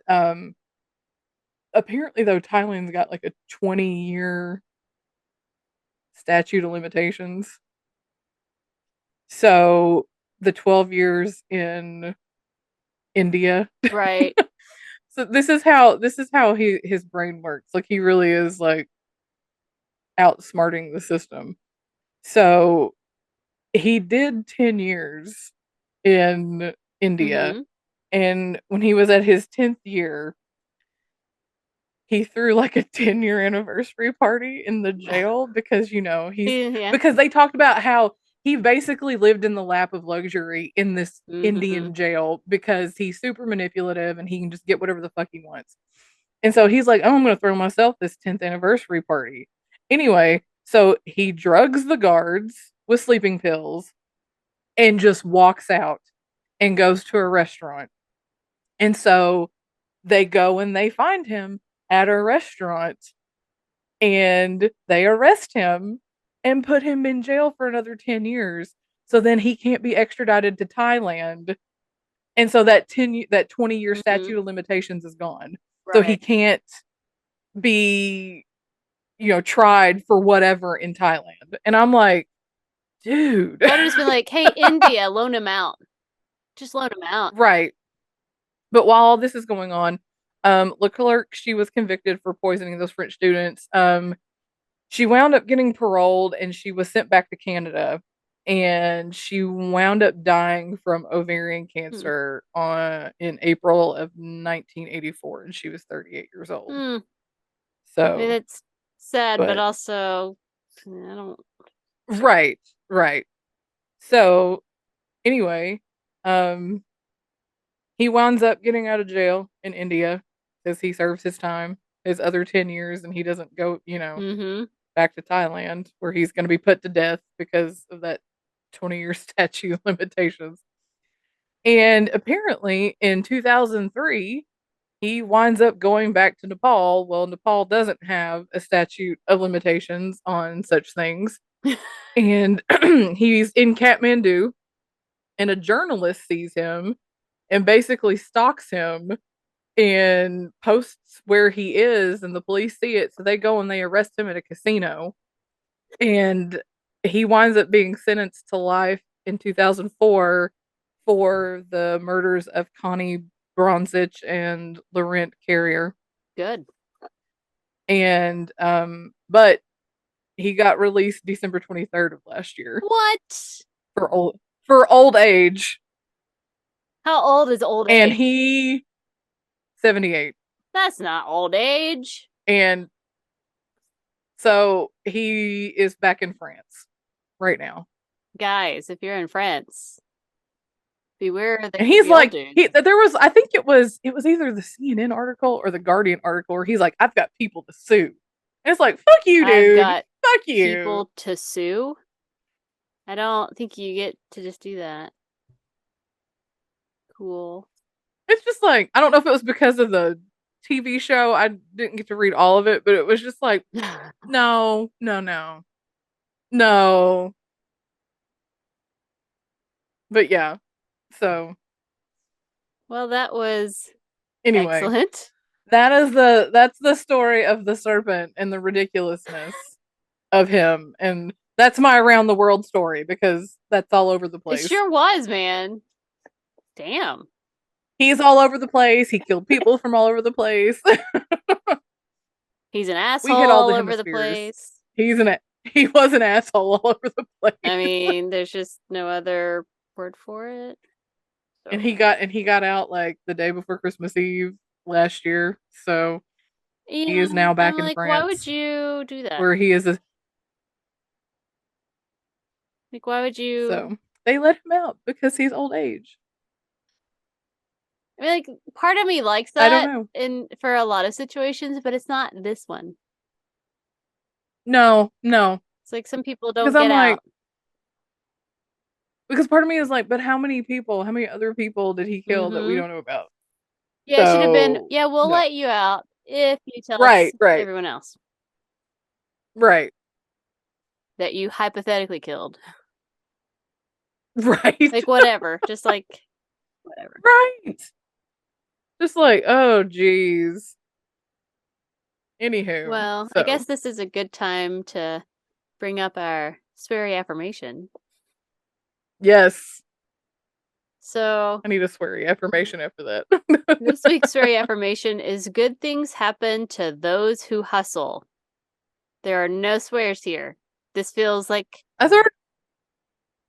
apparently though Thailand's got like a 20-year statute of limitations. So the 12 years in India. Right. So this is how his brain works. Like he really is like outsmarting the system. So he did 10 years in India. Mm-hmm. And when he was at his 10th year, he threw like a 10-year anniversary party in the jail because, Yeah. because they talked about how he basically lived in the lap of luxury in this Mm-hmm. Indian jail because he's super manipulative and he can just get whatever the fuck he wants. And so he's like, oh, I'm going to throw myself this 10th anniversary party. Anyway, so he drugs the guards with sleeping pills and just walks out and goes to a restaurant. And so they go and they find him at a restaurant and they arrest him and put him in jail for another 10 years. So then he can't be extradited to Thailand. And so that 20-year Mm-hmm. statute of limitations is gone. So he Right. can't be, tried for whatever in Thailand. And I'm like, dude. I'd have just been like, hey, India, loan him out. Just loan him out. Right. But while all this is going on, Leclerc, she was convicted for poisoning those French students. She wound up getting paroled and she was sent back to Canada. And she wound up dying from ovarian Hmm. cancer in April of 1984, and she was 38 years old. Hmm. I mean, So, it's sad, but but also, I don't. right, right. So, anyway, um, he winds up getting out of jail in India because he serves his time, his other 10 years, and he doesn't go, Mm-hmm. back to Thailand where he's going to be put to death because of that 20-year statute limitations. And apparently in 2003, he winds up going back to Nepal. Well, Nepal doesn't have a statute of limitations on such things. And he's in Kathmandu, and a journalist sees him and basically stalks him and posts where he is, and the police see it. So they go and they arrest him at a casino. And he winds up being sentenced to life in 2004 for the murders of Connie Bronzich and Laurent Carrier. Good. And but he got released December 23rd of last year What? for old age. How old is old And age? he 78. That's not old age. And so he is back in France right now. Guys, if you're in France, beware the And he's creepy old like, dude. there was, I think it was either the CNN article or the Guardian article where he's like, I've got people to sue. And it's like, fuck you, I've dude. got Fuck you. people to sue. I don't think you get to just do that. Cool. It's just like, I don't know if it was because of the TV show. I didn't get to read all of it, but it was just like, no, no, no, no. But yeah. So Well, that was anyway, excellent. that's the story of the serpent and the ridiculousness of him. And that's my around the world story because that's all over the It place. sure was, man. Damn. He's all over the place. He killed people from all over the place. He's an We asshole hit all all the over the hemispheres. place. He was an asshole all over the place. I mean, there's just no other word for it. And So he got out like the day before Christmas Eve last year. So he yeah, is now I'm back in like, why would France you do that? where he is a, Like, why would you? so they let him out because he's old age. I mean, like, part of me likes I don't that know. in for a lot of situations, but it's not this one. No, no. It's like some people Because don't I'm get like, out. because part of me is like, but how many people, how many other people did he kill that we Mm-hmm. don't know about? Yeah, it should have been, So, yeah, we'll no. let you out if you tell us Right, right, everyone else right, that you hypothetically killed. right, Like, whatever. Just like, whatever. right. Just like, oh, geez. Anywho, Well, I guess so, this is a good time to bring up our sweary affirmation. yes, So, I need a sweary affirmation after that. this week's sweary affirmation is good things happen to those who hustle. There are no swears here. This feels like I thought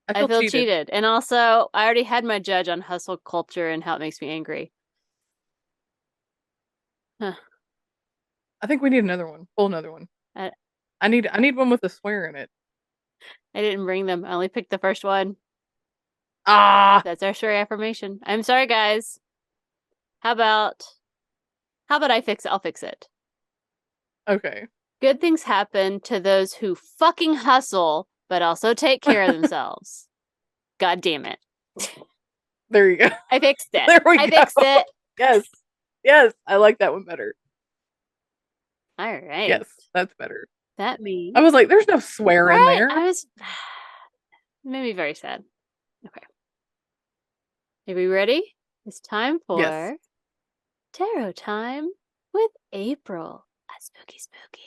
I I feel feel cheated. cheated. And also, I already had my judge on hustle culture and how it makes me angry. Huh. I think we need another one. Pull another one. I, I need one with a swear in it. I didn't bring them. I only picked the first one. Ah, That's our sweary affirmation. I'm sorry, guys. How about I fix it? I'll fix it. okay. Good things happen to those who fucking hustle, but also take care of themselves. God damn it. There you go. I fixed it. There we I go. fixed it. Yes. Yes. I like that one better. All right. Yes, that's better. That I means, was like, there's no swear in right? there. I was, made me very sad. Okay. Are we ready? It's time Yes. for tarot time with April. A spooky, spooky.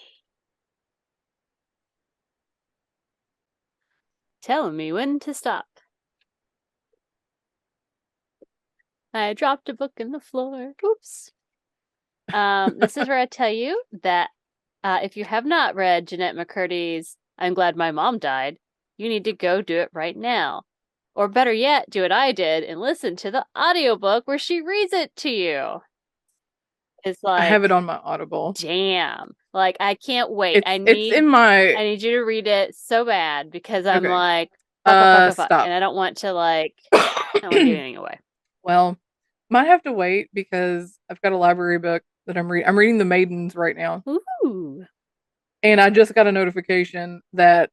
Telling me when to stop. I dropped a book in the floor. Oops. This is where I tell you that if you have not read Jeanette McCurdy's I'm Glad My Mom Died, you need to go do it right now. Or better yet, do what I did and listen to the audiobook where she reads it to you. It's I have it like, on my Audible. damn. Like, I can't wait. It's in my I need you to read it so bad because I'm okay. like, fuck, fuck, fuck, fuck, fuck. Stop. And I don't want to like, I don't want to give anything away. Well, might have to wait because I've got a library book that I'm reading. I'm reading The Maidens right now. Ooh. And I just got a notification that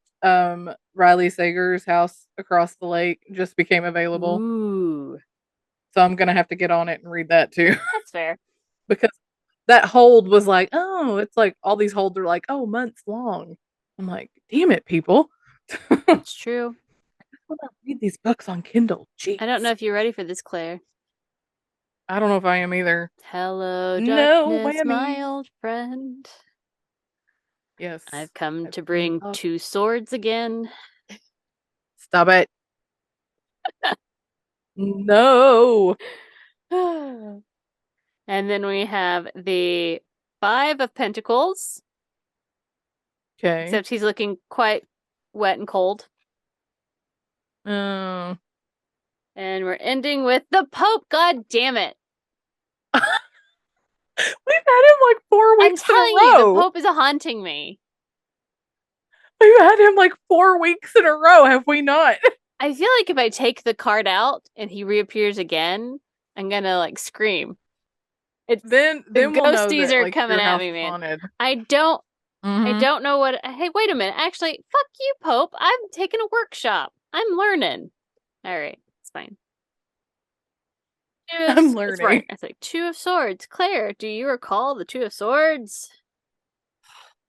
Riley Sager's house across the lake just became available. Ooh. So I'm gonna have to get on it and read that too. That's fair. Because that hold was like, oh, it's like all these holds are like, oh, months long. I'm like, damn it, people. I It's true. want to read these books on Kindle. Jeez. I don't know if you're ready for this, Claire. I don't know if I am either. Hello, No darkness, my whammy. old friend. Yes. I've come I've to been bring up. two swords again. Stop it. No. And then we have the Five of Pentacles, Okay. except he's looking quite wet and cold. Uh, And we're ending with the Pope. God damn it. we've had him like 4 I'm weeks in a telling you, the row. Pope is haunting me. We've had him like 4 weeks in a row, have we not? I feel like if I take the card out and he reappears again, I'm gonna like scream. It's Then the we'll know ghosties that are like coming your at house me, is man. haunted. I don't I Mm-hmm. don't know what. Hey, wait a minute. Actually, fuck you, Pope. I'm taking a workshop. I'm learning. All right, it's fine. I'm It's right. learning. It's like Two of Swords. Claire, do you recall the Two of Swords?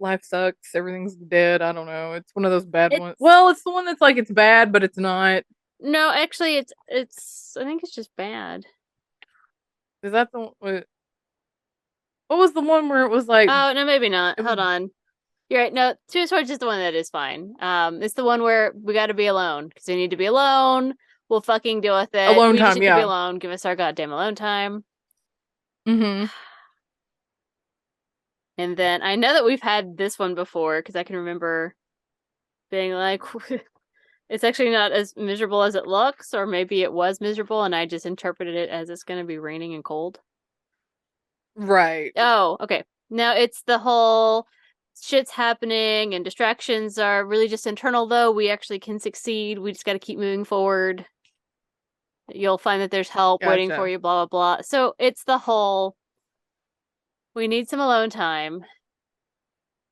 Life sucks. Everything's dead. I don't know. It's one of those bad It's ones. Well, it's the one that's like it's bad, but it's not. no, actually, it's. I think it's just bad. Is that the what was the one where it was like Oh no, maybe not. it was Hold on. You're right. No, Two of Swords is the one that is fine. It's the one where we got to be alone because we need to be alone. We'll fucking deal with it. alone We just time? need to be Yeah. alone. Give us our goddamn alone time. Mm-hmm. And then I know that we've had this one before because I can remember being like, it's actually not as miserable as it looks, or maybe it was miserable and I just interpreted it as it's going to be raining and cold. Right. Oh, okay. Now it's the whole shit's happening and distractions are really just internal, though. We actually can succeed. We just got to keep moving forward. You'll find that there's help waiting for Gotcha. you, blah, blah, blah. So it's the whole we need some alone time,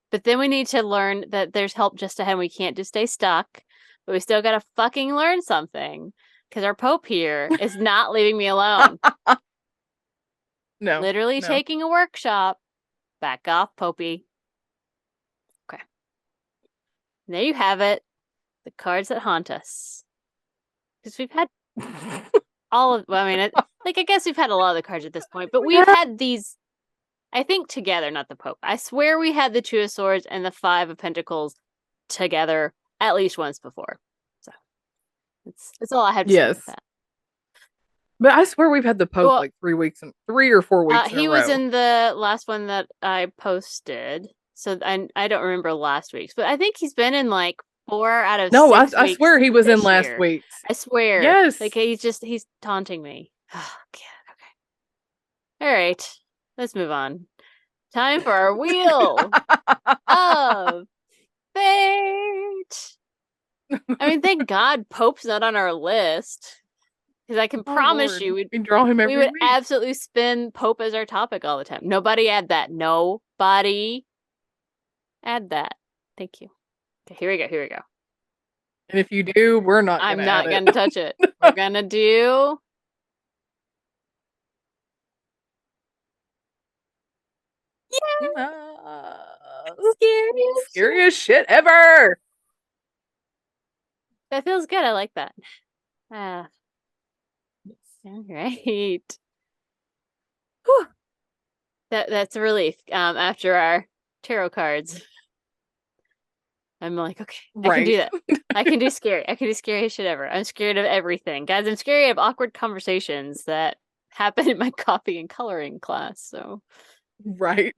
but then we need to learn that there's help just ahead. We can't just stay stuck, but we still got to fucking learn something because our Pope here is not leaving me alone. No. Literally No. taking a workshop. Back off, Popey. Okay. And there you have it. The cards that haunt us. Because we've had all of, well, I mean, I guess we've had a lot of the cards at this point, but we've had these, I think, together, not the Pope. I swear we had the Two of Swords and the Five of Pentacles together at least once before. So that's all I have to say with that. But I swear we've had the Pope like 3 or 4 weeks in a row. He was in the last one that I posted. So I don't remember last week's, but I think he's been in like 4 out of 6 weeks. I swear he was in last week's. I swear. Yes. Like he's taunting me. Oh, okay. All right. Let's move on. Time for our Wheel of Fate. I mean, thank God Pope's not on our list. Because I can promise you, we draw him every we would week. absolutely spin Pope as our topic all the time. Nobody add that. Nobody add that. Thank you. Okay, here we go. And if you do, we're not gonna I'm not going to touch it. We're going to do... Yeah! Scariest shit ever! That feels good. I like that. All right. Whew. That's a relief after our tarot cards. I'm like, okay, I can do that. I can do scary. I can do scariest shit ever. I'm scared of everything. Guys, I'm scared of awkward conversations that happen in my copy and coloring class. So, right.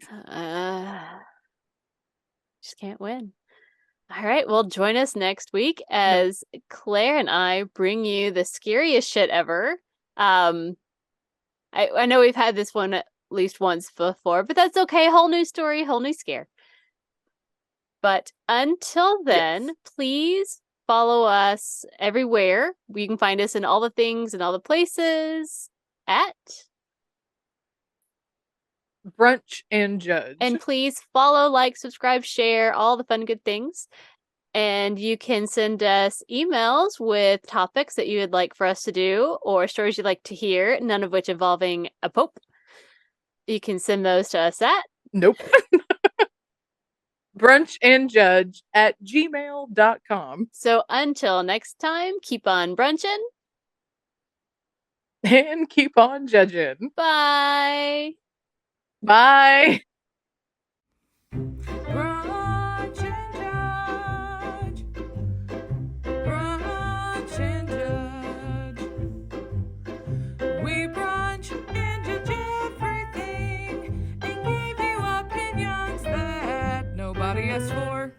Just can't win. All right, well, join us next week as Claire and I bring you the scariest shit ever. I know we've had this one at least once before, but that's okay. Whole new story, whole new scare. But until then, please follow us everywhere. You can find us in all the things and all the places at Brunch and Judge. And please follow, like, subscribe, share, all the fun, good things. And you can send us emails with topics that you would like for us to do or stories you'd like to hear, none of which involving a pope. You can send those to us at... Nope. brunchandjudge@gmail.com. So until next time, keep on brunching. And keep on judging. Bye. Bye. Brunch and Judge. Brunch and Judge. We brunch and judge everything and give you opinions that nobody asked for.